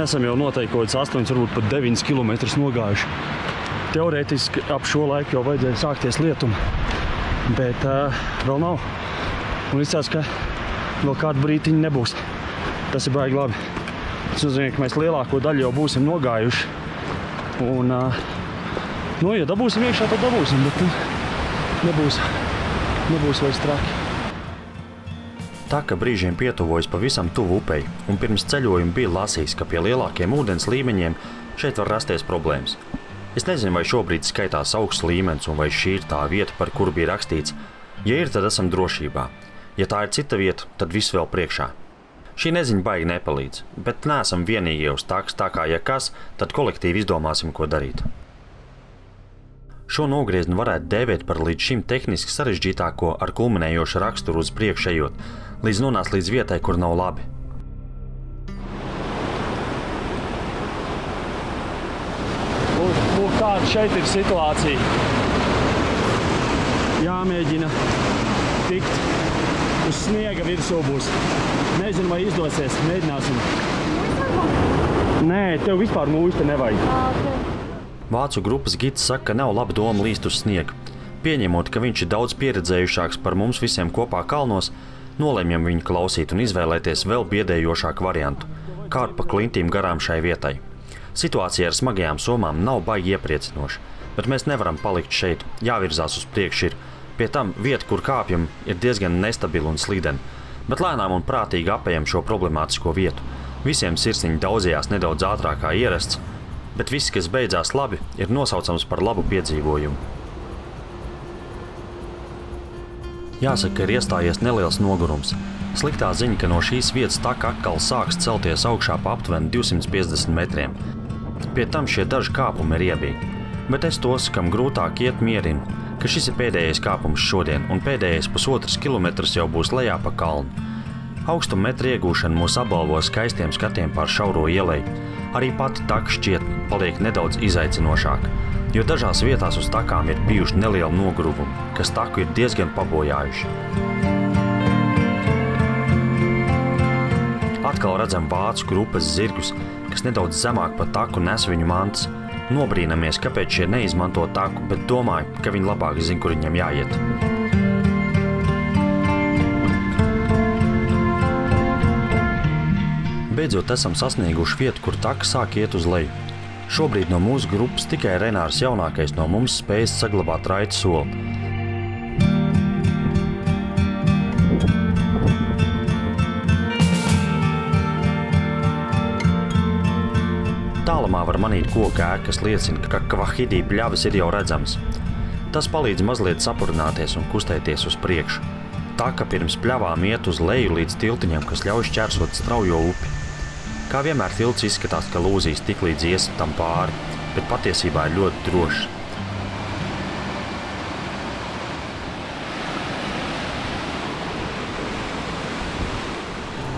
Esam jau noteikti kaut kāds 8, varbūt pat 9 kilometrus nogājuši. Teorētiski ap šo laiku jau vajadzēja sākties lietuma, bet vēl nav. Un izcās, ka vēl kādu brītiņu nebūs. Tas ir baigi labi. Tas nozīmē, ka mēs lielāko daļu jau būsim nogājuši. Un, ja dabūsim iekšā, tad dabūsim, bet nebūs vairs traki. Taka brīžiem pietuvojas pavisam tuvu upei, un pirms ceļojuma bija lasījis, ka pie lielākiem ūdens līmeņiem šeit var rasties problēmas. Es nezinu, vai šobrīd skaitās augsts līmenis, un vai šī ir tā vieta, par kuru bija rakstīts. Ja ir, tad esam drošībā. Ja tā ir cita vieta, tad viss vēl priekšā. Šī neziņa baigi nepalīdz, bet neesam vienīgie uz taks, tā kā ja kas, tad kolektīvi izdomāsim, ko darīt. Šo nogriezni varētu dēvēt par līdz šim tehniski sarežģītāko ar kulminējošu raksturu uz priekšu ejot, līdz nonāc līdz vietai, kur nav labi. Lūk, tāda šeit ir situācija. Jāmēģina tikt uz sniega virsū būs. Nezinu, vai izdosies. Mēģināsim. Nē, tev vispār mūžu te nevajag. Vācu grupas gids saka, ka nav laba doma līst uz sniegu. Pieņemot, ka viņš ir daudz pieredzējušāks par mums visiem kopā kalnos, nolemjam viņu klausīt un izvēlēties vēl biedējošāku variantu – kārt pa klintīm garām šai vietai. Situācija ar smagajām somām nav baigi iepriecinoša, bet mēs nevaram palikt šeit, jāvirzās uz priekšu ir. Pie tam vieta, kur kāpjam, ir diezgan nestabila un slidena, bet lēnām un prātīgi apējam šo problemātisko vietu. Visiem sirsniņi daudzījās nedaudz ātrāk kā ierasts, bet viss, kas beidzās labi, ir nosaucams par labu piedzīvojumu. Jāsaka, ir iestājies neliels nogurums. Sliktā ziņa, ka no šīs vietas taka atkal sāks celties augšā pa aptuveni 250 metriem. Pie tam šie daži kāpumi ir iebīgi, bet es tos, kam grūtāk iet, mierinu, ka šis ir pēdējais kāpums šodien, un pēdējais 1,5 kilometrs jau būs lejā pa kalnu. Augstuma metra iegūšana mūs apbalvo skaistiem skatiem pār šauro ielai. Arī pati taka šķiet paliek nedaudz izaicinošāka, jo dažās vietās uz takām ir bijuši nelieli nogruvumi, kas taku ir diezgan pabojājuši. Atkal redzam vācu grupas zirgus, kas nedaudz zemāk pa taku nes viņu mantas. Nobrīnamies, kāpēc šie neizmanto taku, bet domāju, ka viņi labāk zina, kur viņam jāiet. Beidzot esam sasnieguši vietu, kur taka sāk iet uz leju. Šobrīd no mūsu grupas tikai Renārs jaunākais no mums spējas saglabāt raitu soli. Tālumā var manīt koku ēku, kas liecina, ka Kvahidī bļavas ir jau redzams. Tas palīdz mazliet sapurināties un kustēties uz priekšu. Taka pirms bļavām iet uz leju līdz tiltiņam, kas ļauj šķērsot straujo upi. Kā vienmēr tilts izskatās, ka lūzīs tik līdz ies tam pāri, bet patiesībā ir ļoti drošs.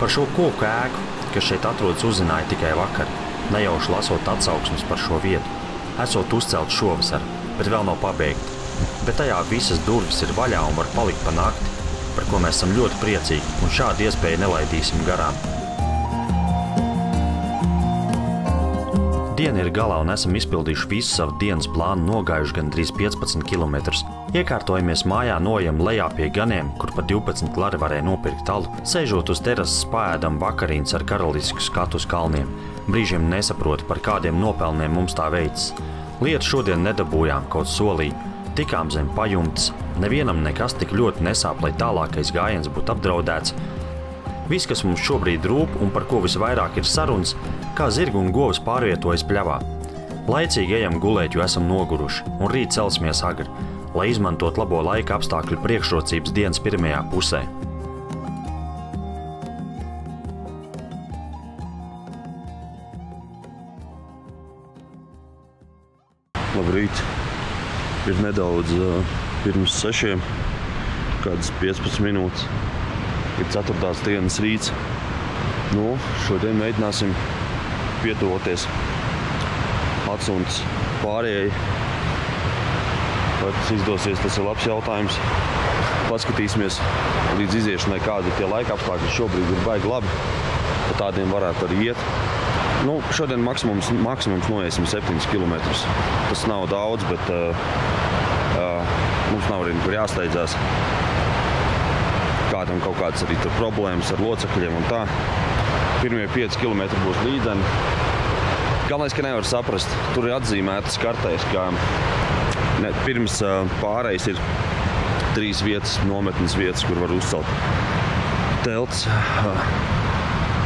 Par šo koku ēku, kas šeit atrodas, uzzināja tikai vakar, nejauši lasot atsauksmes par šo vietu. Esot uzcelts šovasar, bet vēl nav pabeigta. Bet tajā visas durvis ir vaļā un var palikt pa nakti, par ko mēs esam ļoti priecīgi, un šādu iespēju nelaidīsim garām. Diena ir galā un esam izpildījuši visu savu dienas plānu, nogājuši gandrīz 15 km. Iekārtojamies mājā, nojam lejā pie ganiem, kur pa 12 lari varēja nopirkt alu. Sēžot uz terases paēdam vakarīnes ar karalisku skatu uz kalniem. Brīžiem nesaprotu, par kādiem nopelniem mums tā veicas. Lietu šodien nedabūjām, kaut solīju. Tikām zem pajumtes. Nevienam nekas tik ļoti nesāp, lai tālākais gājiens būtu apdraudēts. Viss, kas mums šobrīd rūp un par ko visvairāk ir sarunas, kā zirgu un govs pārvietojas bļavā. Laicīgi ejam gulēt, jo esam noguruši, un rīt celsimies agri, lai izmantot labo laika apstākļu priekšrocības dienas pirmajā pusē. Labrīt! Ir nedaudz pirms 6, kādas 15 minūtes. Ir 4. dienas rīts. Šodien mēģināsim pietuvoties Atsuntas pārējai. Vai tas izdosies, tas ir labs jautājums. Paskatīsimies līdz iziešanai, kādi tie laika apstākļi šobrīd ir baigi labi. Pa tādiem varētu arī iet. Šodien maksimums noiesim 7 km. Tas nav daudz, bet mums nav arī nekur jāsteidzās. Kādam kaut kādas arī tur problēmas ar locekļiem un tā. Pirmie 5 km būs līdzeni. Galvenais, ka nevar saprast, tur ir atzīmētas kartēs, ka pirms pārējais ir 3 vietas, nometnes vietas, kur var uzcelt telts.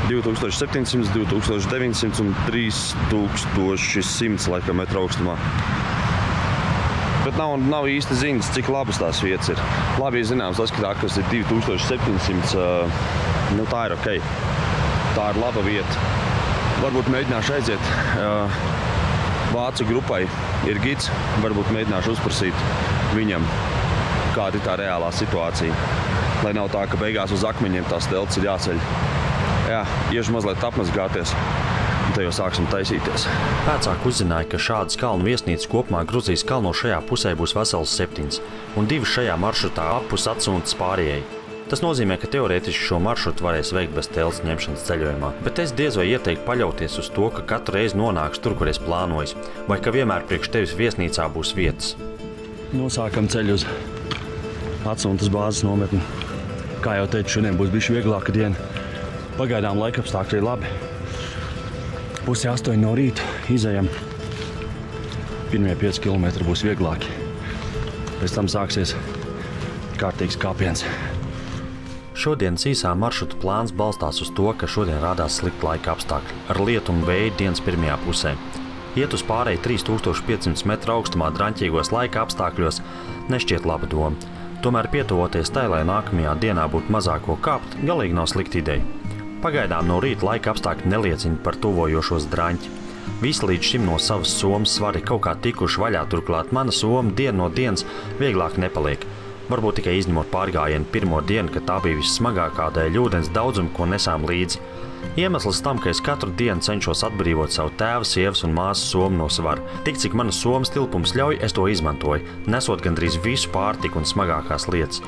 2700, 2900 un 3100 laikam metru augstumā. Bet nav īsti ziņas, cik labas tās vietas ir. Labi ir zināms tas, ka kas ir 2700, tā ir ok. Tā ir laba vieta. Varbūt mēģināšu aiziet vācu grupai. Ir gids, varbūt mēģināšu uzprasīt viņam, kāda ir tā reālā situācija. Lai nav tā, ka beigās uz akmeņiem tās telts ir jāceļ. Iešu mazliet apmazgāties, un te jau sāksim taisīties. Pēcāk uzzināja, ka šādas kalnu viesnīcas kopumā Gruzijas kalno šajā pusē būs vesels 7, un 2 šajā maršrutā apus Atsuntas pārējai. Tas nozīmē, ka teorētiski šo maršrutu varēs veikt bez telts ņemšanas ceļojumā, bet es diez vai ieteiktu paļauties uz to, ka katru reizi nonāks tur, kur es plānoju, vai ka vienmēr priekš tevis viesnīcā būs vietas. Nosākam ceļu uz Atsuntas bāzes nometni. Kā jau teicu, šodien būs bišķi vieglāka diena. Pagaidām laikapstākļi ir labi. 7:30 no rīta izejam. Pirmie 5 km būs vieglāki. Pēc tam sāksies kārtīgs kāpiens. Šodienas īsā maršruta plāns balstās uz to, ka šodien rādās slikti laika apstākļi ar lietu un vēju dienas pirmajā pusē. Iet uz pārēju 3500 metru augstumā draņķīgos laika apstākļos nešķiet laba doma. Tomēr pietuvoties tai, lai nākamajā dienā būtu mazāko kāpt, galīgi nav slikta ideja. Pagaidām no rīta laika apstākļi neliecina par tuvojošos draņķi. Visi līdz šim no savas somas svari kaut kā tikuši vaļā, turklāt mana soma diena no dienas vieglāk nepaliek. Varbūt tikai izņemot pārgājienu pirmo dienu, kad tā bija vissmagākā dēļ ūdens daudzumu, ko nesām līdzi. Iemesls tam, ka es katru dienu cenšos atbrīvot savu tēva, sievas un māsas somu no svara. Tik cik manas somas tilpums ļauj, es to izmantoju, nesot gandrīz visu pārtiku un smagākās lietas.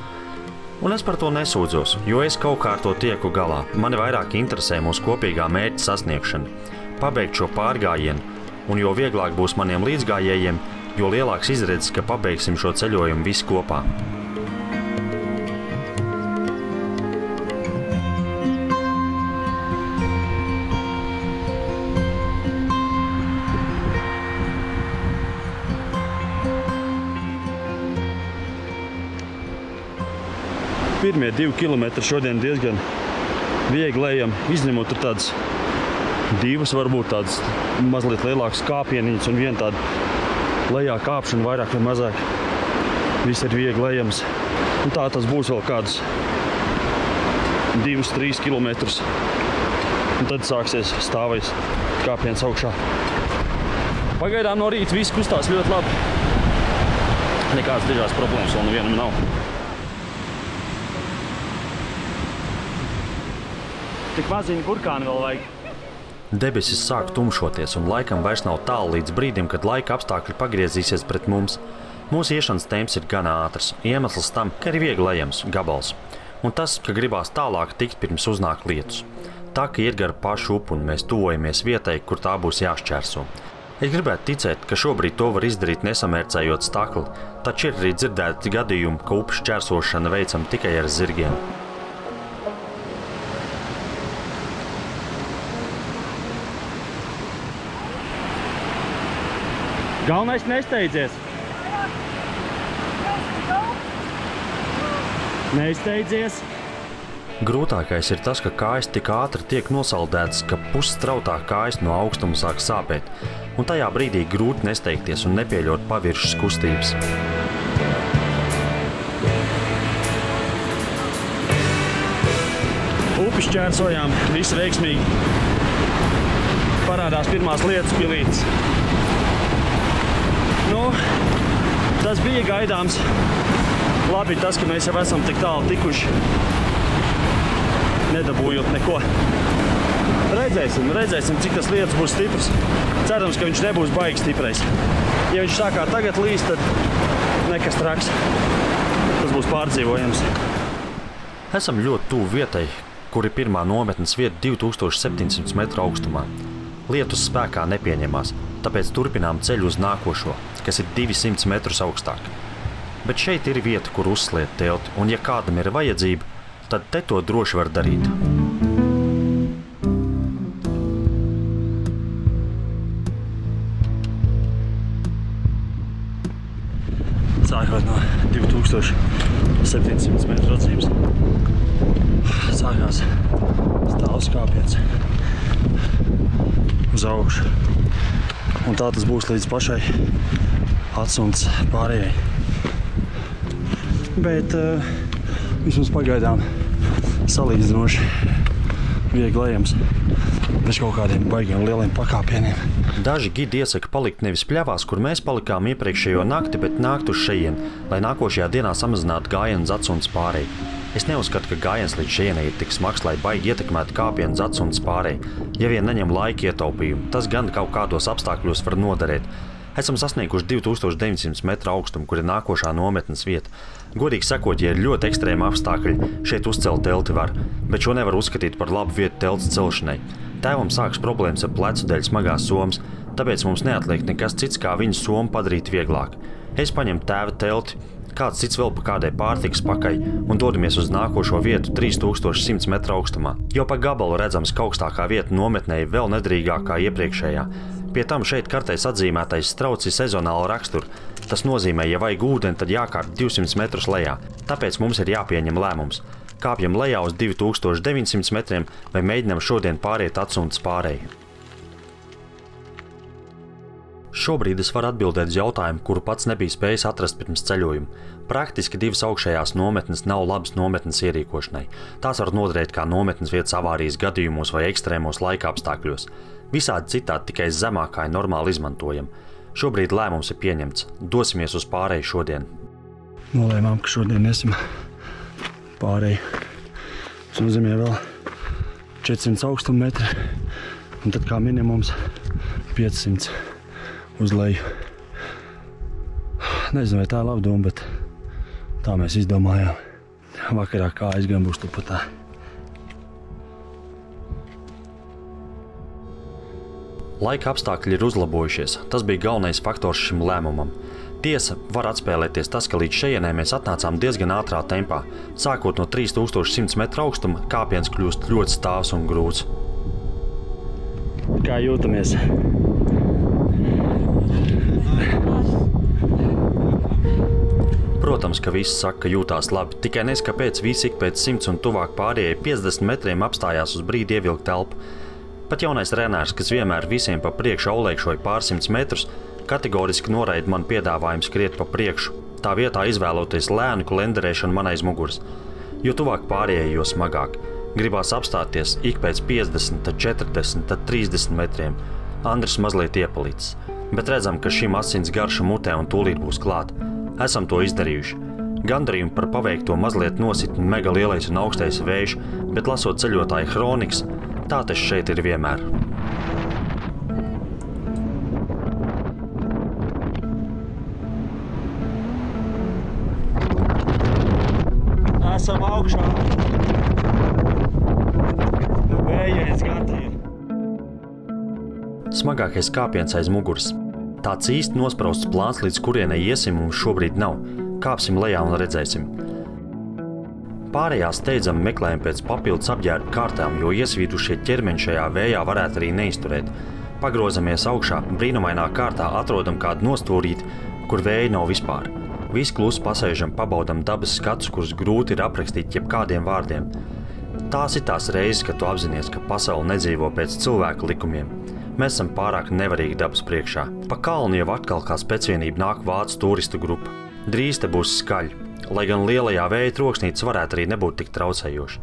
Un es par to nesūdzos, jo es kaut kā ar to tieku galā. Mani vairāk interesē mūsu kopīgā mērķa sasniegšana. Pabeigt šo pārgājienu, un jo vieglāk būs maniem līdzgājējiem, jo lielāks izredzes, ka pabeigsim šo ceļojumu visi kopā. Pirmie 2 km šodien diezgan viegli ejam, izņemot tur tādas divas varbūt tādas mazliet lielākas kāpieniņas un viena tāda lejā kāpšana vairāk vai mazāk. Viss ir viegli ejams. Un tā tas būs vēl kādus 2-3 kilometrus. Un tad sāksies stāvais kāpiens augšā. Pagaidām no rīta viss kustās ļoti labi. Nekādas dižās problēmas vēl nevienam nav. Tik maziņi burkāni vēl vajag. Debesis sāk tumšoties un laikam vairs nav tālu līdz brīdim, kad laika apstākļi pagriezīsies pret mums. Mūsu iešanas temps ir gan ātrs, iemesls tam, ka ir viegli ejams gabals. Un tas, ka gribās tālāk tikt pirms uznāk lietus. Tā, ka iet gar pašu upu un mēs tuvojamies vietai, kur tā būs jāšķērso. Es gribētu ticēt, ka šobrīd to var izdarīt nesamērcējot stakli, taču ir arī dzirdēti gadījumi, ka upes šķērsošana veicam tikai ar zirgiem. Galvenais nesteidzies. Nesteidzies. Grūtākais ir tas, ka kājas tik ātri tiek nosaldētas, ka pusstrautā kājas no augstuma sāk sāpēt, un tajā brīdī grūti nesteigties un nepieļaut paviršas kustības. Upi šķērsojām, viss veiksmīgi. Parādās pirmās lietas pilītes. Tas bija gaidāms. Labi tas, ka mēs jau esam tik tālu tikuši, nedabūjot neko. Redzēsim, cik tas lietas būs stiprs. Cerams, ka viņš nebūs baigi stiprais. Ja viņš sākā tagad līst, tad nekas traks. Tas būs pārdzīvojams. Esam ļoti tuvu vietai, kur ir pirmā nometnes vieta 2700 metru augstumā. Lietus spēkā nepieņemās, tāpēc turpinām ceļu uz nākošo, kas ir 200 metrus augstāk. Bet šeit ir vieta, kur uzsliet telti, un ja kādam ir vajadzība, tad te to droši var darīt. Sākot no 2700 metru atzīmes, sākās stāvs kāpiens uz augšu. Un tā tas būs līdz pašai atsuns pārējai. Bet vismaz pagaidām salīdzinoši viegli ejams, bez kaut kādiem baigiem lieliem pakāpieniem. Daži gidi iesaka palikt nevis pļavās, kur mēs palikām iepriekšējo nakti, bet nākt uz šejien, lai nākošajā dienā samazinātu gājienu uz atsunas pārēju. Es neuzskatu, ka gājiens līdz šejienai ir tik smags, lai baigi ietekmētu kāpienu uz atsunas pārēju. Ja vien neņem laika ietaupījumu, tas gan kaut kādos apstākļos var noderēt. Esam sasnieguši 2900 metru augstumu, kur ir nākošā nometnes vieta. Godīgi sakot, ja ir ļoti ekstrēmi apstākļi, šeit uzcelt telti var, bet šo nevar uzskatīt par labu vietu telts celšanai. Tēvam sākas problēmas ar plecu dēļ smagās somas, tāpēc mums neatliek nekas cits, kā viņu somu padarīt vieglāk. Es paņemu tēva telti, kāds cits vēl pa kādai pārtikas pakai un dodamies uz nākošo vietu 3100 metru augstumā. Jau pa gabalu redzams, ka augstākā vieta nometnē ir vēl nedrīgākā iepriekšējā. Pie tam šeit kartais atzīmētais strauts ir sezonāla rakstura. Tas nozīmē, ja vajag ūdeni, tad jākārt 200 metrus lejā. Tāpēc mums ir jāpieņem lēmums. Kāpjam lejā uz 2900 metriem vai mēģinam šodien pāriet atsunas pārēju. Šobrīd es varu atbildēt uz jautājumu, kuru pats nebija spējis atrast pirms ceļojuma. Praktiski divas augšējās nometnes nav labas nometnes ierīkošanai. Tās var noderēt kā nometnes vietas avārijas gadījumos vai ekstrēmos laika apstākļos. Visādi citādi tikai zemākā ir normāli izmantojam. Šobrīd lēmums ir pieņemts. Dosimies uz pārēju šodien. Nolēmām, ka šodien iesim pārēju. Tas nozīmē vēl 400 augstuma metri, un tad kā minimums 500 uz leju. Nezinu, vai tā ir laba doma, bet tā mēs izdomājām. Vakarā kājas gan būs tupatā. Laika apstākļi ir uzlabojušies. Tas bija galvenais faktors šim lēmumam. Tiesa, var atspēlēties tas, ka līdz šejienai mēs atnācām diezgan ātrā tempā. Sākot no 3100 metru augstuma, kāpiens kļūst ļoti stāvs un grūts. Kā jūtamies? Protams, ka visi saka, ka jūtās labi, tikai nes, kāpēc visi ik pēc 100 un tuvāk pārējai 50 metriem apstājās uz brīdi ievilkt telpu. Pat jaunais Renārs, kas vienmēr visiem pa priekšu aulēkšoja pārsimts metrus, kategoriski noraida man piedāvājumu skriet pa priekšu, tā vietā izvēloties lēnu klenderēšanu man aiz muguras. Jo tuvāk pārējai, jo smagāk. Gribās apstāties ik pēc 50, tad 40, tad 30 metriem. Andris mazliet iepalicis, bet redzam, ka šim asins garša mutē un tūlīt būs klāt. Esam to izdarījuši. Gandarījumu par paveikto mazliet nosit mega lielais un augstais vējš, bet lasot ceļotāju hronikas, tā tas šeit ir vienmēr. Esam augšā. Vējiens gatavi. Smagākais kāpiens aiz muguras. Tāds īsti nosprausts plāns, līdz kurienai iesim, mums šobrīd nav. Kāpsim lejā un redzēsim. Pārējā steidzami meklējam pēc papildus apģērbu kārtām, jo iesvīdušie ķermeņi šajā vējā varētu arī neizturēt. Pagrozamies augšā, brīnumainā kārtā atrodam kādu nostūrīti, kur vēja nav vispār. Visi klusi pasēžam, pabaudam dabas skatus, kurus grūti ir aprakstīt jebkādiem vārdiem. Tās ir tās reizes, kad tu apzinies, ka pasaule nedzīvo pēc cilvēku likumiem. Mēs esam pārāk nevarīgi dabas priekšā. Pa kalnu jau atkal kā specvienība nāk vācu turistu grupa. Drīz te būs skaļi, lai gan lielajā vēja troksnītes varētu arī nebūt tik traucējoši.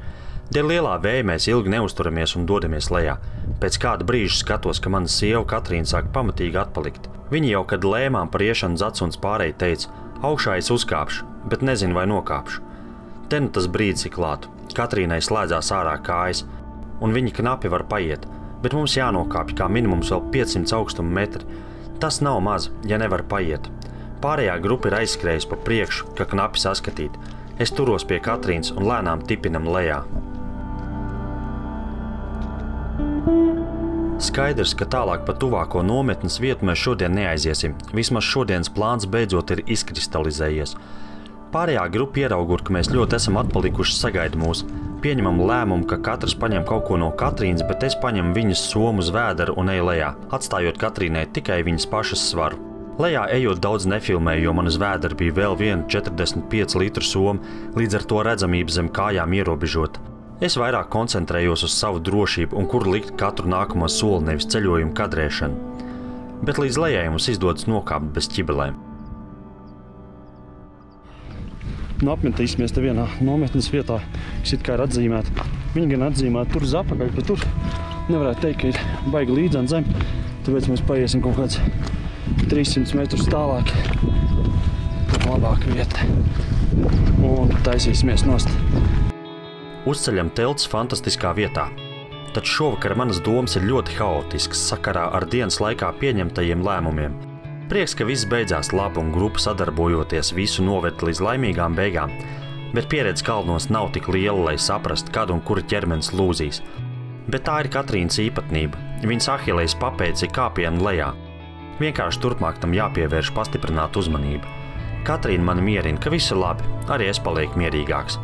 Dēļ lielā vēja mēs ilgi neuzturamies un dodamies lejā. Pēc kāda brīža skatos, ka mana sieva Katrīna sāk pamatīgi atpalikt. Viņa jau, kad lēmām par iešanu Zacuns pārēji teica, augšā es uzkāpšu, bet nezinu, vai nokāpšu. Te nu tas brīdis ir klāt. Katrīnai slēdzās ārā kājas, un viņa knapi var paiet, bet mums jānokāpj kā minimums vēl 500 augstuma metri. Tas nav maz, ja nevar paiet. Pārējā grupa ir aizskrējusi pa priekšu, ka knapi saskatīt. Es turos pie Katrīnas un lēnām tipinam lejā. Skaidrs, ka tālāk pa tuvāko nometnes vietu mēs šodien neaiziesim. Vismaz šodienas plāns beidzot ir izkristalizējies. Pārējā grupa ieraugur, ka mēs ļoti esam atpalikuši, sagaida mūs. Pieņemam lēmumu, ka katrs paņem kaut ko no Katrīnas, bet es paņemu viņas somu uz vēderu un eju lejā, atstājot Katrīnai tikai viņas pašas svaru. Lejā ejot daudz nefilmēju, jo man uz vēdera bija vēl viena 45 litru soma, līdz ar to redzamība zem kājām ierobežota. Es vairāk koncentrējos uz savu drošību un kur likt katru nākamo soli, nevis ceļojumu kadrēšanu. Bet līdz lejai mums izdodas nokāpt bez ķibelēm. Apmetīsimies te vienā nometnes vietā, kas it kā ir atzīmēta. Viņa gan atzīmēta tur uz apakaļ, bet tur nevarētu teikt, ka ir baigi līdzan zem. Tāpēc mēs paiesim kaut kāds 300 metrus tālāk. Labāka vieta. Un taisīsimies nost. Uzceļam telts fantastiskā vietā. Taču šovakar manas domas ir ļoti haotiskas sakarā ar dienas laikā pieņemtajiem lēmumiem. Prieks, ka viss beidzās labi un grupa sadarbojoties visu noved līdz laimīgām beigām, bet pieredze kalnos nav tik liela, lai saprastu, kad un kura ķermenis lūzīs. Bet tā ir Katrīnas īpatnība. Viņas Ahilējas papēdis ir kāpienu lejā. Vienkārši turpmāk tam jāpievērš pastiprināt uzmanību. Katrīna mani mierina, ka viss ir labi, arī es palieku mierīgāks.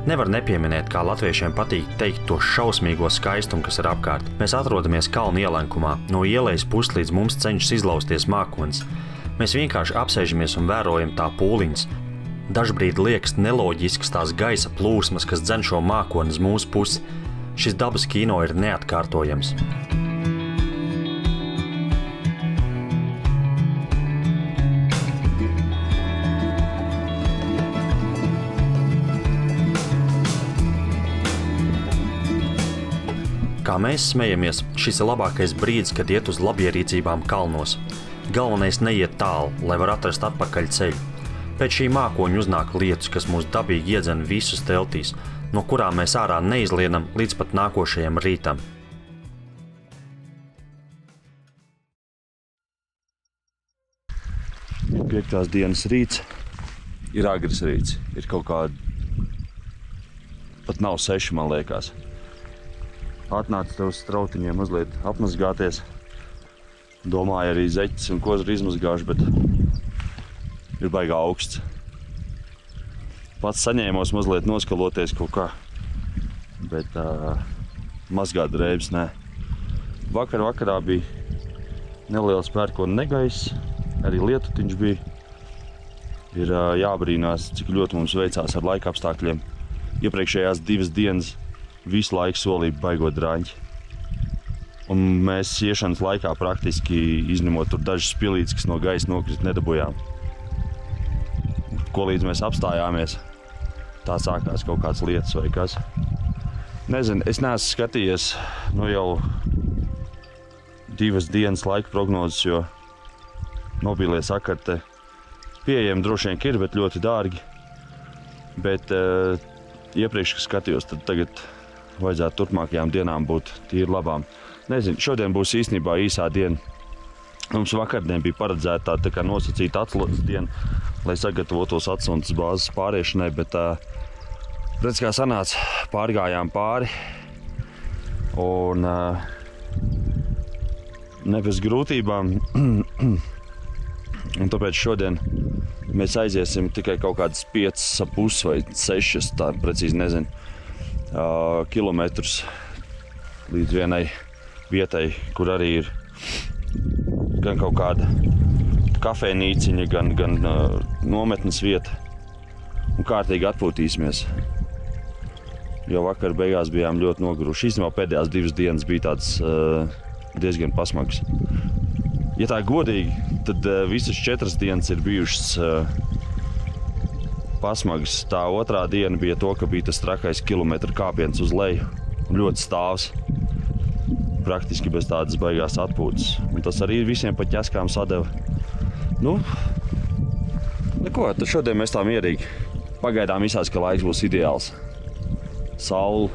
Nevar nepieminēt, kā latviešiem patīk teikt to šausmīgo skaistumu, kas ir apkārt. Mēs atrodamies kalnu ielenkumā, no ielejas puses līdz mums cenšas izlausties mākonis. Mēs vienkārši apsēžamies un vērojam tā pūliņas. Dažbrīd liekas neloģisks tās gaisa plūsmas, kas dzen šo mākoni uz mūsu pusi. Šis dabas kino ir neatkārtojams. Kā mēs smejamies, šis ir labākais brīdis, kad iet uz labierīcībām kalnos. Galvenais neiet tālu, lai var atrast atpakaļ ceļu. Pēc šī mākoņa uznāk lietus, kas mūs dabīgi iedzen visus teltīs, no kurām mēs ārā neizlienam līdz pat nākošajam rītam. Piektās dienas rīts ir agrs rīts. Ir kaut kādi, pat nav 6, man liekas. Atnāca tev uz strautiņiem mazliet apmazgāties. Domāju, arī zeķis un kozi ir izmazgājuši, bet ir baigi augsts. Pats saņēmos mazliet noskaloties kaut kā, bet mazgāt drēbes nē. Vakarā bija neliels pērkona negaiss, arī lietutiņš bija. Ir jābrīnās, cik ļoti mums veicās ar laika apstākļiem. Iepriekšējās 2 dienas visu laiku solīja baigot draņķi. Un mēs iešanas laikā praktiski izņemot tur dažas pilītes, kas no gaisa nokrita, nedabujām. Ko līdz mēs apstājāmies, tā sākās kaut kāds lietas vai kas. Nezinu, es neesmu skatījies jau 2 dienas laika prognozes, jo mobīlie sakari te pieejami droši vien ir, bet ļoti dārgi. Bet iepriekš, kad skatījos, tad tagad vajadzētu turpmākajām dienām būt tīri labām. Nezinu, šodien būs īstenībā īsā diena. Mums vakardien bija paredzēta tā kā nosacīta atslēgas diena, lai sagatavotos atsuntas bāzes pāriešanai, bet redz, kā sanāca, pārgājām pāri un ne bez grūtībām. Un tāpēc šodien mēs aiziesim tikai kaut kādas 5,5 vai 6, tā precīzi nezinu, kilometrus līdz vienai vietai, kur arī ir gan kaut kāda kafejnīciņa, gan nometnes vieta. Un kārtīgi atpūtīsimies. Jo vakar beigās bijām ļoti noguruši. Īstenībā pēdējās 2 dienas bija tāds diezgan pasmags. Ja tā godīgi, tad visas 4 dienas ir bijušas pasmagas. Tā otrā diena bija to, ka bija tas trakais kilometru kāpiens uz leju. Ļoti stāvs. Praktiski bez tādas baigās atpūtas. Un tas arī visiem pa ķeskām sadeva. Nu, neko, tad šodien mēs tā mierīgi. Pagaidām izsās, ka laiks būs ideāls. Saule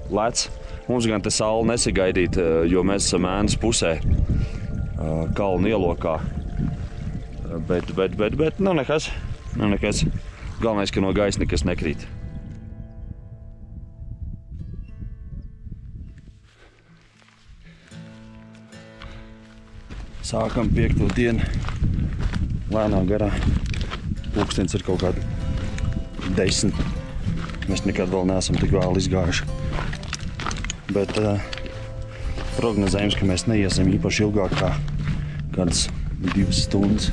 lec. Mums gan te saule nesagaidīt, jo mēs esam ēnas pusē. Kalnu ielokā. Bet nav nekas. Galvenais, ka no gaisa nekas nekrīt. Sākam 5. dienu. Lēnā garā. Pulkstenis ir kaut kādi 10. Mēs nekad vēl neesam tik vēl izgājuši. Bet prognozējums, ka mēs neiesim īpaši ilgāk kā kādas 2 stundas.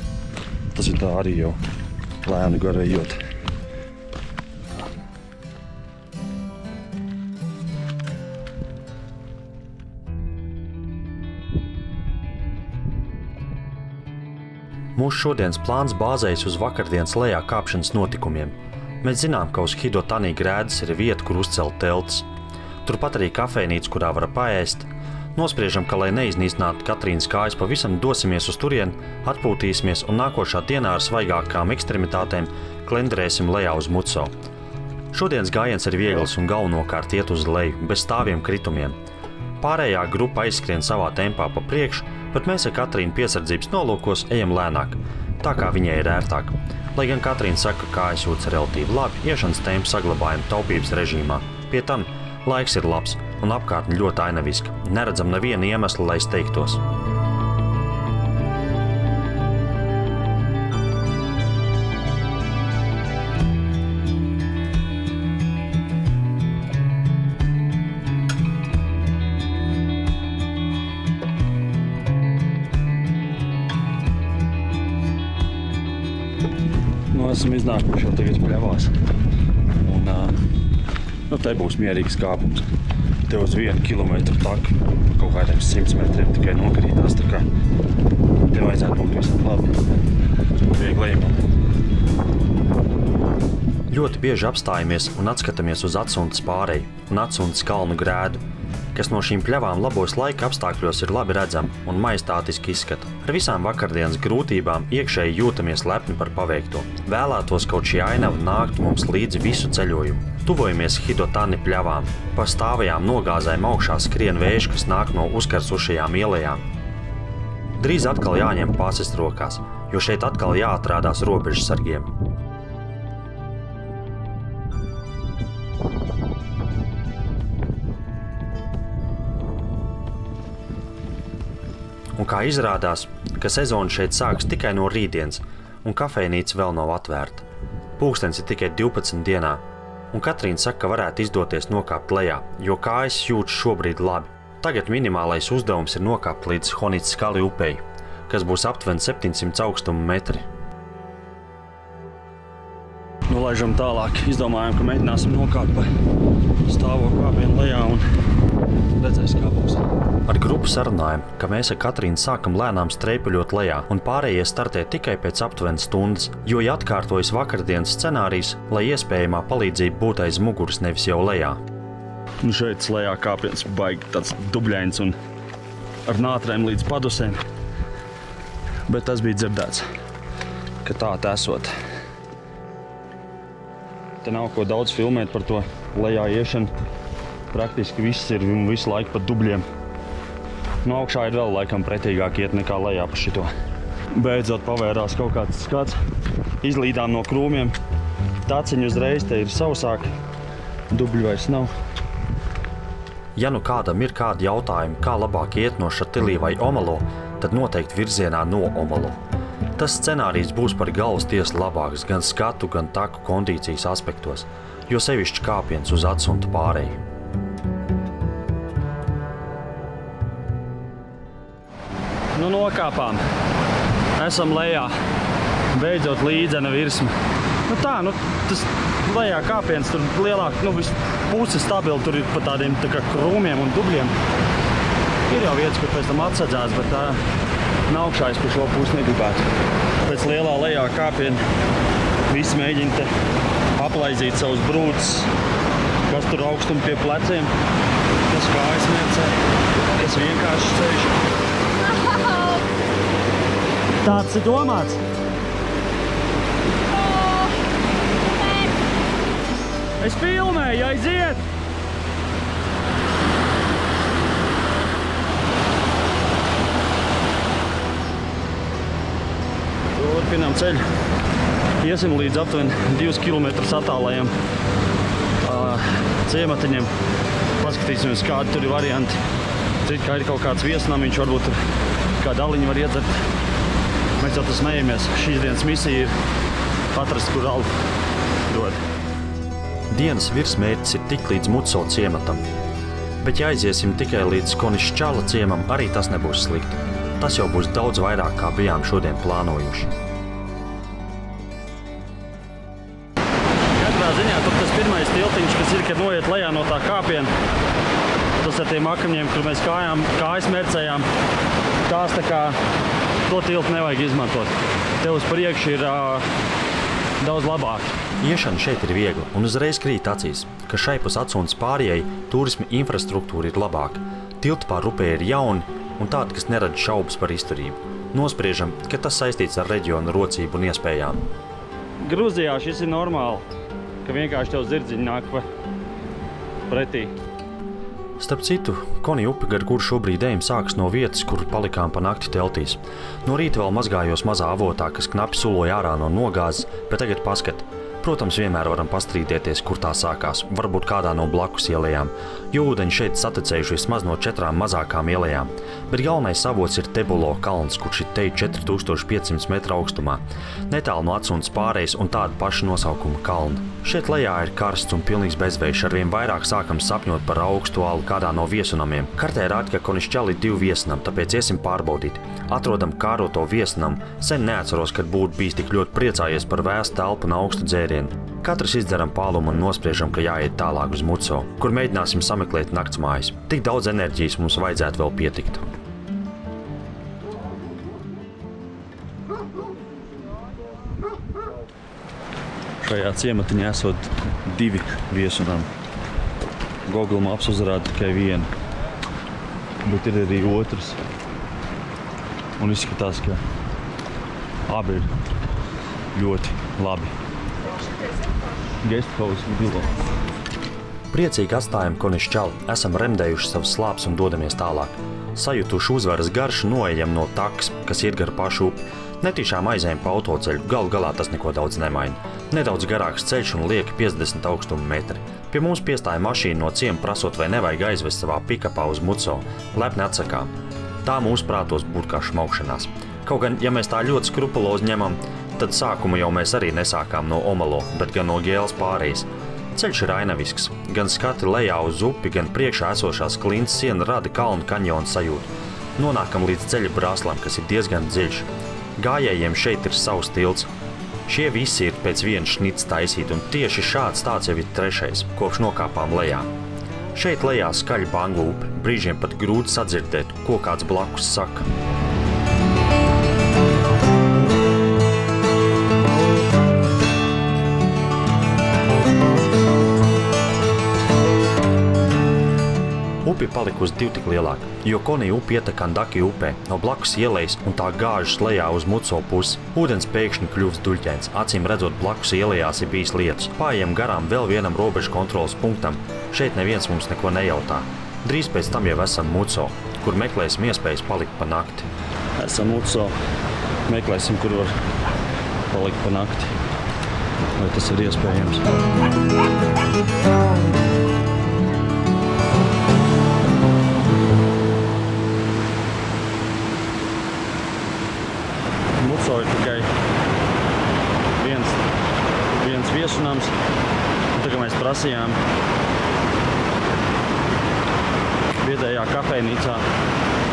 Tas ir tā arī jau lēnu garējot. Mūsu šodienas plāns bāzējas uz vakardienas lejā kāpšanas notikumiem. Mēs zinām, ka uz Hidotanī grēdas ir vieta, kur uzcelt teltis. Turpat arī kafejnīca, kurā var paēst. Nospriežam, ka, lai neiznīcinātu Katrīnas kājas, pavisam dosimies uz turieni, atpūtīsimies un nākošā dienā ar svaigākām ekstremitātēm klenderēsim lejā uz Mutso. Šodienas gājiens ir viegls un galvenokārt iet uz leju, bez stāviem kritumiem. Pārējā grupa aizskrien savā tempā pa priekšu, bet mēs ar Katrīnu piesardzības nolūkos ejam lēnāk, tā kā viņai ir ērtāk. Lai gan Katrīna saka, ka kājas jūtas relatīvi labi, iešanas tempu saglabājam taupības režīmā. Pie tam laiks ir labs un apkārtne ļoti ainaviska. Neredzam nevienu iemeslu, lai steigtos. Esam iznākuši jau tagad pļavās. Un te būs mierīgs kāpums. Te uz 1 kilometru taku kaut kādiem 100 metriem tikai nokrītās. Tā kā te vajadzētu būt visam labi. Viegli ejam. Ļoti bieži apstājamies un atskatāmies uz Atsuntas pāreju un Atsuntas kalnu grēdu, kas no šīm pļavām labos laika apstākļos ir labi redzama un majestātiski izskata. Ar visām vakardienas grūtībām iekšēji jūtamies lepni par paveikto. Vēlētos, kaut šī ainava nāktu mums līdzi visu ceļojumu. Tuvojamies Hidotani pļavām. Pa stāvajām nogāzēm augšā skrien vēži, kas nāk no uzkarsušajām ielējām. Drīz atkal jāņem pases rokās, jo šeit atkal jāatrādās robežsargiem. Un kā izrādās, ka sezona šeit sāks tikai no rītdienas, un kafejnīca vēl nav atvērta. Pulkstenis ir tikai 12 dienā, un Katrīna saka, ka varētu izdoties nokāpt lejā, jo kājas jūtas šobrīd labi. Tagad minimālais uzdevums ir nokāpt līdz Honits Skali upei, kas būs aptuveni 700 augstuma metri. Nolaižam tālāk. Izdomājam, ka mēģināsim nokāpt pa stāvo kāpienu lejā un redzēs, kā būs. Ar grupu sarunājam, ka mēs ar Katrīnu sākam lēnām streipuļot lejā un pārējie startē tikai pēc aptuveni stundas, jo ja atkārtojas vakardienas scenārijs, lai iespējamā palīdzība būtu aiz muguras nevis jau lejā. Nu šeit lejā kāpiens baigi tāds dubļains un ar nātrēm līdz padusēm. Bet tas bija dzirdēts, ka tā esot. Te nav ko daudz filmēt par to lejā iešanu. Praktiski viss ir visu laiku pa dubļiem. No augšā ir vēl laikam pretīgāk iet nekā lejā pa šito. Beidzot pavērās kaut kāds skats. Izlīdām no krūmiem. Taciņi uzreiz te ir sausāk. Dubļu vairs nav. Ja nu kādam ir kādi jautājumi, kā labāk iet no Šatilī vai Omalo, tad noteikti virzienā no Omalo. Tas scenārijs būs par galvas tiesu labāks gan skatu, gan taku kondīcijas aspektos, jo sevišķi kāpiens uz atsuntu pārēju. Nu nokāpām. Esam lejā. Beidzot līdzena virsma. Nu tā, tas lejā kāpiens tur lielāk, pusi stabili, tur ir pa tādiem tā kā krūmiem un dubļiem. Ir jau vietas, kur pēc tam atsadzās, bet tā augšā es pa šo pusi negribētu. Pēc lielā lejā kāpiena visi mēģina te aplaizīt savus brūces, kas tur augstumi pie pleciem, kas kājas mērcē, kas vienkārši ceļš. Tāds ir domāts. Es filmēju, aiziet! Turpinām ceļu. Iesim līdz aptuveni 2 kilometrus attālajiem ciematiņiem. Paskatīsimies, kādi tur ir varianti. Cik kā ir kaut kāds viesnamiņš, varbūt kā daliņu var iedzert. Mēs jau tas smejamies. Šīs dienas misija ir atrast, kur algu dod. Dienas virsmērķis ir tik līdz Muco ciematam. Bet ja aiziesim tikai līdz Konišķala ciemam, arī tas nebūs slikti. Tas jau būs daudz vairāk, kā bijām šodien plānojuši. Katrā ziņā tur tas pirmais tiltiņš, kas ir, kad noiet lejā no tā kāpiena. Tas ar tiem akmeņiem, kur mēs kājas mērcējām. Tās tā kā to tiltu nevajag izmantot. Te uz priekšu ir daudz labāk. Iešana šeit ir viegla un uzreiz krīt acīs, ka šai pus atsuntas pārējai turisma infrastruktūra ir labāka. Tilti pār upē ir jauni un tādi, kas nerada šaubas par izturību. Nospriežam, ka tas saistīts ar reģionu rocību un iespējām. Gruzijā šis ir normāli, ka vienkārši tev zirdziņi nāk pretī. Starp citu, Koni upe, gar kuru šobrīd ejam, sākas no vietas, kur palikām pa nakti teltīs. No rīta vēl mazgājos mazā avotā, kas knapi suloja ārā no nogāzes, bet tagad paskat. Protams, vienmēr varam pastrīdēties, kur tā sākās, varbūt kādā no blakus ielējām, jo ūdeņi šeit satecējuši vismaz no 4 mazākām ielējām, bet galvenais avots ir Tebulo kalns, kurš ir te 4500 metru augstumā, netālu no atsuntas pārējas un tāda paša nosaukuma kalna. Šeit lejā ir karsts un pilnīgs bezvējš, arvien vairāk sākam sapņot par augstu alu kādā no viesunamiem. Kartē rāda, ka Konišķali ir 2 viesnam, tāpēc iesim pārbaudīt. Atrodam kāroto viesnam, sen neatceros, kad būtu bijis tik ļoti priecājies par vēstu telpu un augstu dzērienu. Katrs izdzeram pālumu un nospriežam, ka jāiet tālāk uz Muco, kur mēģināsim sameklēt naktsmājas. Tik daudz enerģijas mums vajadzētu vēl pietikt. Šajā ciematiņā esot 2 viesunami. Google Maps uzrāda tikai 1, bet ir arī otrs. Un izskatās, ka abi ir ļoti labi. Guesthouse Vilo. Priecīgi atstājam Konišķali, esam remdējuši savus slāpes un dodamies tālāk. Sajutuši uzvaras garšu noejam no takas, kas iet gar pašu upi. Netīšām aizējam pa autoceļu, galu galā tas neko daudz nemaina. Nedaudz garāks ceļš un lieki 50 augstuma metri. Pie mums piestāja mašīna no ciema prasot, vai nevajag aizvest savā pikapā uz Muco. Lepni atsakām. Tā mūsu prātos būtu kā šmaukšanās. Kaut gan, ja mēs tā ļoti skrupulozi ņemam, tad sākumu jau mēs arī nesākām no Omalo, bet gan no Gēles pārējas. Ceļš ir ainavisks. Gan skati lejā uz upi, gan priekšā esošās klints siena rada kalnu kanjonu sajūtu. Nonākam līdz ceļa brāslam, kas ir diezgan dziļš. Gājējiem šeit ir savs tilts. Šie visi ir pēc viena šnits taisīti, un tieši šāds tāds jau ir trešais, kopš nokāpām lejā. Šeit lejā skaļi bangu upe, brīžiem pat grūti sadzirdēt, ko kāds blakus saka. Upi palikusi divi tik lielāka, jo Konija upe ietek Andaki upē, no blakus ielejas un tā gāžas lejā uz Muco pusi. Ūdens pēkšņi kļuvis duļķains, acīm redzot blakus ielejās ir bijis lietus. Paejam garām vēl vienam robežu kontroles punktam. Šeit neviens mums neko nejautā. Drīz pēc tam jau esam Muco, kur meklēsim iespējas palikt pa nakti. Esam Muco, meklēsim, kur var palikt pa nakti. Vai tas ir iespējams? Muco ir tikai viens viesunams. Tā kā mēs prasījām vietējā kafejnīcā,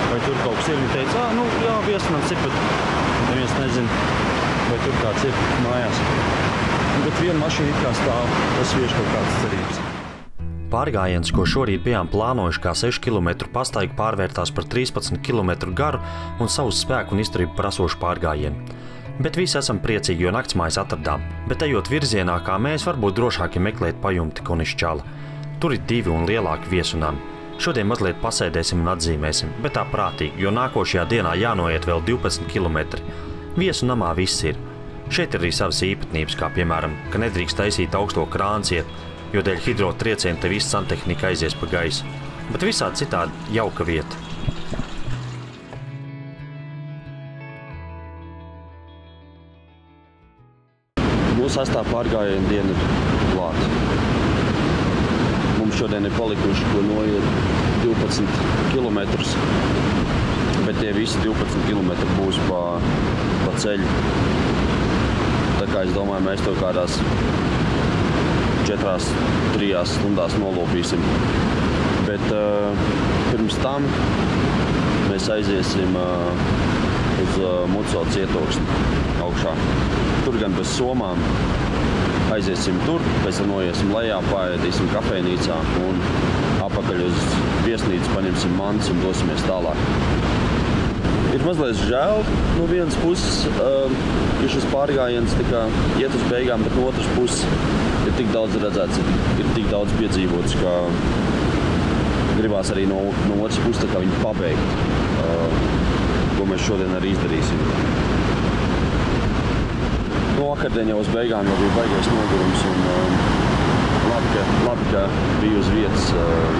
vai tur kaut kas ir. Viņi teica, jā, viesunams ir, bet neviens nezina, vai tur kāds ir mājās. Bet viena mašīna it kā stāv, tas vieš kaut kādas cerības. Pārgājiens, ko šorīt bijām plānojuši kā 6 km pastaigu, pārvērtās par 13 km garu un savu spēku un izturību prasošu pārgājienu. Bet visi esam priecīgi, jo naktsmājas atradām, bet ejot virzienā, kā mēs, varbūt drošāki meklēt pajumti Konišķala. Tur ir 2 un lielāki viesunami. Šodien mazliet pasēdēsim un atzīmēsim, bet tā prātīgi, jo nākošajā dienā jānoiet vēl 12 km. Viesunamā viss ir. Šeit ir arī savas īpatnības, kā piemēram, ka nedrīkst taisīt augsto krānciet, jo dēļ hidrotrieciena te viss santehnika aizies pa gaisu. Bet visādi citādi jauka vieta. Mūsu 8. pārgājiena diena ir klāta. Mums šodien ir palikuši, ko noiet 12 km, bet tie visi 12 km būs pa ceļu. Tā kā es domāju, mēs to kādās 4-3 stundās nolopīsim. Bet pirms tam mēs aiziesim uz Muco cietoksni augšā. Tur gan bez somām aiziesim tur, pēc tam noiesim lejā, paēdīsim kafejnīcā un apakaļ uz viesnīcu paņemsim mantas un dosimies tālāk. Ir mazliet žēl no vienas puses, ka šis pārgājiens iet uz beigām, bet no otras puses ir tik daudz redzēts, ir tik daudz piedzīvots, ka gribās arī no otras puses tā kā viņu pabeigt, ko mēs šodien arī izdarīsim. No vakardien jau uz beigām jau bija baigais nogurums un labi, ka bija uz vietas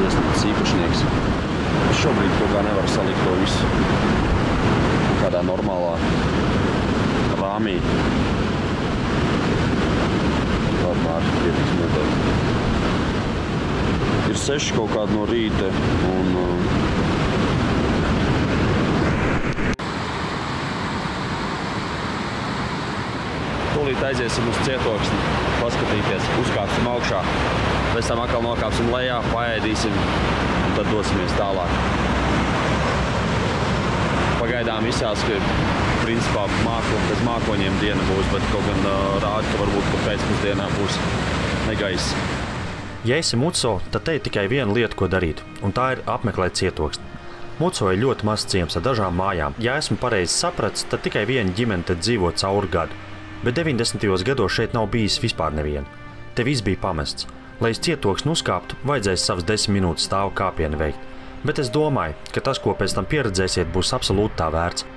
viesnīcas īpašnieks. Es šobrīd kaut kā nevaru salikt to visu kādā normālā rāmī. Tomēr pietiks noteikti. Ir 6 kaut kādi no rīta un tūlīt aiziesim uz cietoksni, paskatīties, uzkāpsim augšā, pēc tam atkal nokāpsim lejā, paēdīsim un tad dosimies tālāk. Pagaidām izsās, ka principā bez mākoņiem diena būs, bet kaut gan rāda, ka varbūt pēcpusdienā būs negaiss. Ja esi Muco, tad te ir tikai viena lieta, ko darīt, un tā ir apmeklēt cietoksni. Muco ir ļoti mazs ciems ar dažām mājām. Ja esmu pareizi sapratis, tad tikai viena ģimene te dzīvo cauri gadu, bet 90. gados šeit nav bijis vispār neviena. Te viss bija pamests. Lai es cietoksni uzkāptu, vajadzēs savas 10 minūtes stāvu kāpienu veikt. Bet es domāju, ka tas, ko pēc tam pieredzēsiet, būs absolūti tā vērts.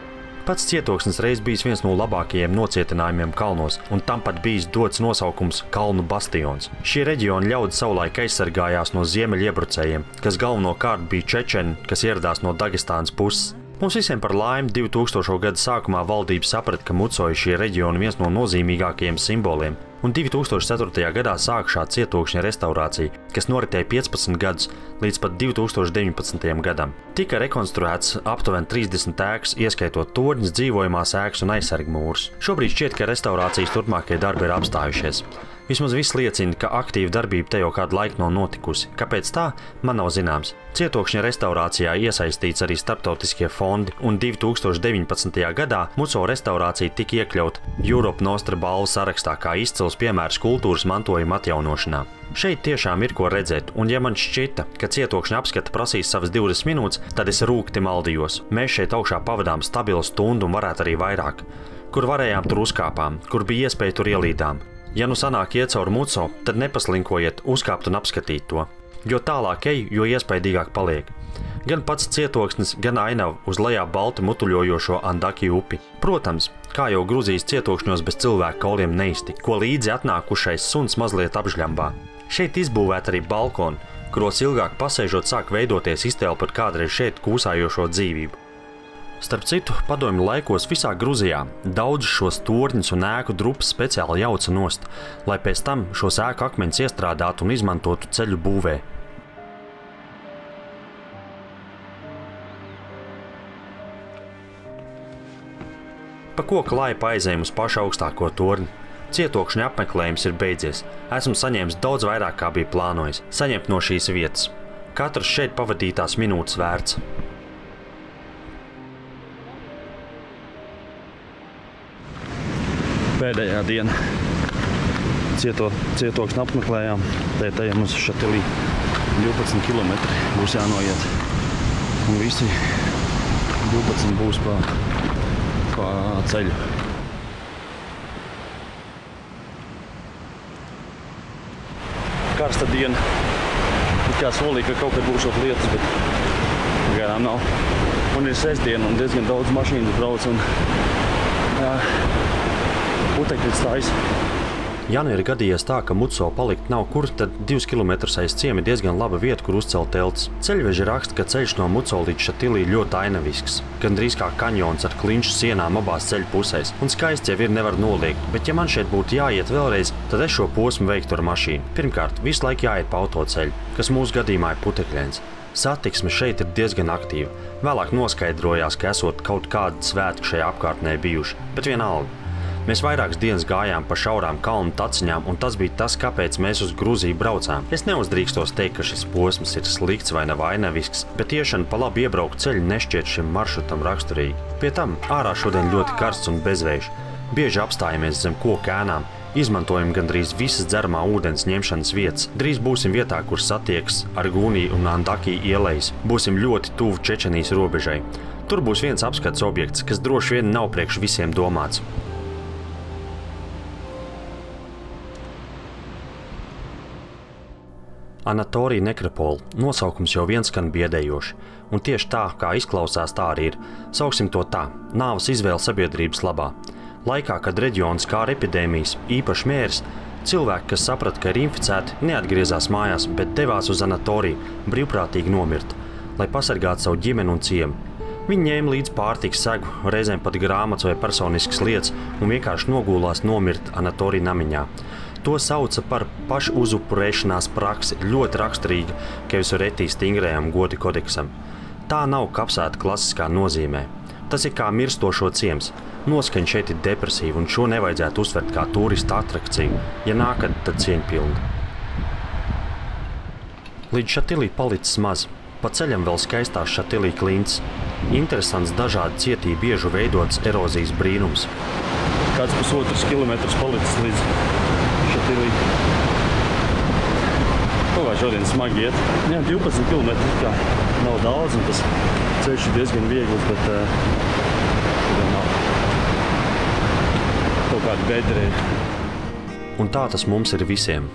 Pats cietoksnis reiz bijis viens no labākajiem nocietinājumiem kalnos, un tam pat bijis dots nosaukums Kalnu bastions. Šie reģioni ļaudis savulaik aizsargājās no ziemeļu iebrucējiem, kas galvenokārt bija čečeni, kas ieradās no Dagestānas puses. Mums visiem par laimi 2000. gada sākumā valdība saprata, ka Muco ir šie reģioni viens no nozīmīgākajiem simboliem, un 2004. gadā sāka šā cietokšņa restaurācija, kas noritēja 15 gadus līdz pat 2019. gadam. Tika rekonstruēts aptuveni 30 ēkas, ieskaitot torņus, dzīvojamās ēkas un aizsargmūrus. Šobrīd šķiet, ka restaurācijas turpmākie darbi ir apstājušies. Vismaz viss liecina, ka aktīva darbība te jau kādu laiku nav notikusi. Kāpēc tā, man nav zināms. Cietokšņa restaurācijā iesaistīts arī starptautiskie fondi, un 2019. gadā Muco restaurācija tika iekļauta Europe Nostra balvu sarakstā kā izcils piemērs kultūras mantojuma atjaunošanā. Šeit tiešām ir ko redzēt, un ja man šķita, ka cietokšņa apskata prasīs savas 20 minūtes, tad es rūgti maldījos. Mēs šeit augšā pavadām stabilu stundu un varētu arī vairāk. Kur varējām, tur uzkāpām, kur bija iespēja, tur ielīdām. Ja nu sanāk iet cauri Muco, tad nepaslinkojiet, uzkāpt un apskatīt to. Jo tālāk ej, jo iespaidīgāk paliek. Gan pats cietoksnis, gan ainava uz lejā balti mutuļojošo Andaki upi. Protams, kā jau Gruzijas cietokšņos bez cilvēku kauliem neiztikt, ko līdzi atnākušais suns mazliet apžļambā. Šeit izbūvēt arī balkoni, kuros ilgāk pasēžot sāk veidoties iztēle par kādreiz šeit kūsājošo dzīvību. Starp citu, padomju laikos visā Gruzijā daudz šos torņus un ēku drupas speciāli jauca nost, lai pēc tam šos ēku akmeņus iestrādātu un izmantotu ceļu būvē. Pa koka laipa aizējam uz pašu augstāko torni. Cietokšņa apmeklējums ir beidzies. Esmu saņēmis daudz vairāk, kā bija plānojis. Saņemt no šīs vietas. Katrs šeit pavadītās minūtes vērts. Pēdējā diena cietokšņa apmeklējām. Tēt ejam uz Šatilī. 12 km būs jānoiet. Un visi 12 būs pa ceļu. Karsta diena. It kā solīja, ka kaut kad būšot lietas, bet pagaidām nav. Un ir sestdiena un diezgan daudz mašīnas brauc un putekļi stājas. Ja nu ir gadījies tā, ka Muco palikt nav kur, tad 2 km aiz ciemi ir diezgan laba vieta, kur uzcelt teltis. Ceļveži raksta, ka ceļš no Muco līdz Šatilī ļoti ainavisks. Gandrīz kā kanjons ar klinšu sienām abās ceļu pusēs. Un skaists jau ir nevar noliegt, bet ja man šeit būtu jāiet vēlreiz, tad es šo posmu veiktu ar mašīnu. Pirmkārt, visu laiku jāiet pa autoceļu, kas mūsu gadījumā ir putekļains. Satiksme šeit ir diezgan aktīva. Vēlāk noskaidrojās, ka esot kaut kādi svētki šajā apkārtnē bijuši, bet vienalga. Mēs vairākas dienas gājām pa šaurām kalnu taciņām, un tas bija tas, kāpēc mēs uz Gruziju braucām. Es neuzdrīkstos teikt, ka šis posms ir slikts vai nav ainavisks, bet iešana pa labi iebraukt ceļu nešķiet šim maršrutam raksturīgi. Pie tam ārā šodien ļoti karsts un bezvējš. Bieži apstājamies zem koku ēnām, izmantojam gandrīz visas dzeramā ūdens ņemšanas vietas. Drīz būsim vietā, kur satiekas Argūnī un Andaki ielejas. Būsim ļoti tuvu Čečenijas robežai. Tur būs viens apskats objekts, kas droši vien nav priekš visiem domāts. Anatorija nekropola. Nosaukums jau viens skan biedējoši. Un tieši tā, kā izklausās, tā arī ir. Sauksim to tā – nāves izvēle sabiedrības labā. Laikā, kad reģions skāra epidēmijas, īpaši mērs, cilvēki, kas saprata, ka ir inficēti, neatgriezās mājās, bet devās uz anatoriju, brīvprātīgi nomirt, lai pasargātu savu ģimeni un ciemu. Viņi ņēma līdz pārtikas segu, reizēm pat grāmatas vai personiskas lietas un vienkārši nogulās nomirt anatorija namiņā. To sauca par pašuzupurēšanās praksi, ļoti raksturīga Kevsuretī stingrajam godu kodeksam. Tā nav kapsēta klasiskā nozīmē. Tas ir kā mirstošo ciems. Noskaņa šeit ir depresīva, un šo nevajadzētu uztvert kā turista atrakciju. Ja nākat, tad cieņpilni. Līdz Šatilī palicis maz. Pa ceļam vēl skaistās Šatilī klints. Interesants dažādi cietī biežu veidots erozijas brīnums. Kāds pusotrs kilometrs palicis līdz Šatilī. Kaut kā šodien smagi iet. Jā, 12 km kā nav daudz, un tas ceļš ir diezgan viegls, bet nav kaut kāda bedre. Un tā tas mums ir visiem.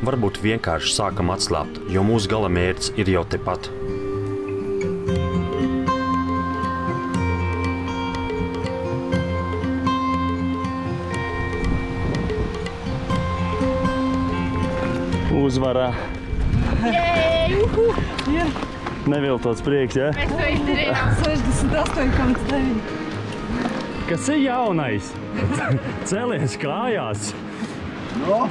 Varbūt vienkārši sākam atslābt, jo mūsu gala mērķis ir jau tepat. Uzvarā. Neviltots prieks, ja? Mēs to izdarījām 68,9. Kas ir jaunais? Cēlies kājās. No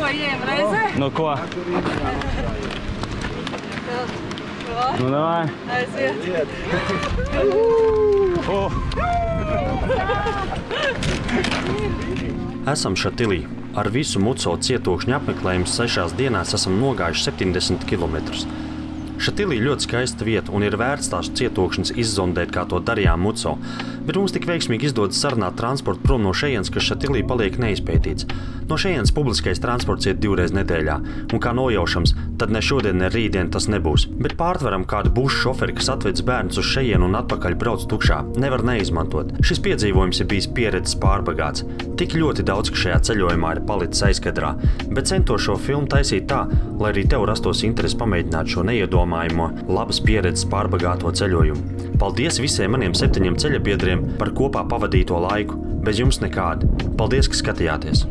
ko ejam reizē? No ko? Nu, davai. Aiziet. Esam Šatilī. Ar visu Muco cietokšņu apmeklējumu 6 dienās esam nogājuši 70 km. Šatilī ļoti skaista vieta un ir vērts tās cietokšņas izzondēt, kā to darījām Muco, bet mums tik veiksmīgi izdodas sarunāt transportu prom no šejienes, ka Šatilī paliek neizpētīts. No šejienes publiskais transports iet 2 reizes nedēļā, un kā nojaušams, tad ne šodien, ne rītdien tas nebūs. Bet pārtveram kādu bušu šoferi, kas atvedz bērnus uz šejienu un atpakaļ brauc tukšā, nevar neizmantot. Šis piedzīvojums ir bijis pieredzes pārbagāts. Tik ļoti daudz, ka šajā ceļojumā ir palicis aizkadrā, bet centos šo filmu taisīt tā, lai arī tev rastos interesi pamēģināt šo neiedomājamo, labas pieredzes pārbagāto ceļojumu. Paldies visiem maniem 7 ceļabiedriem par kopā pavadīto laiku, bez jums nekādi. Paldies, ka skatījāties!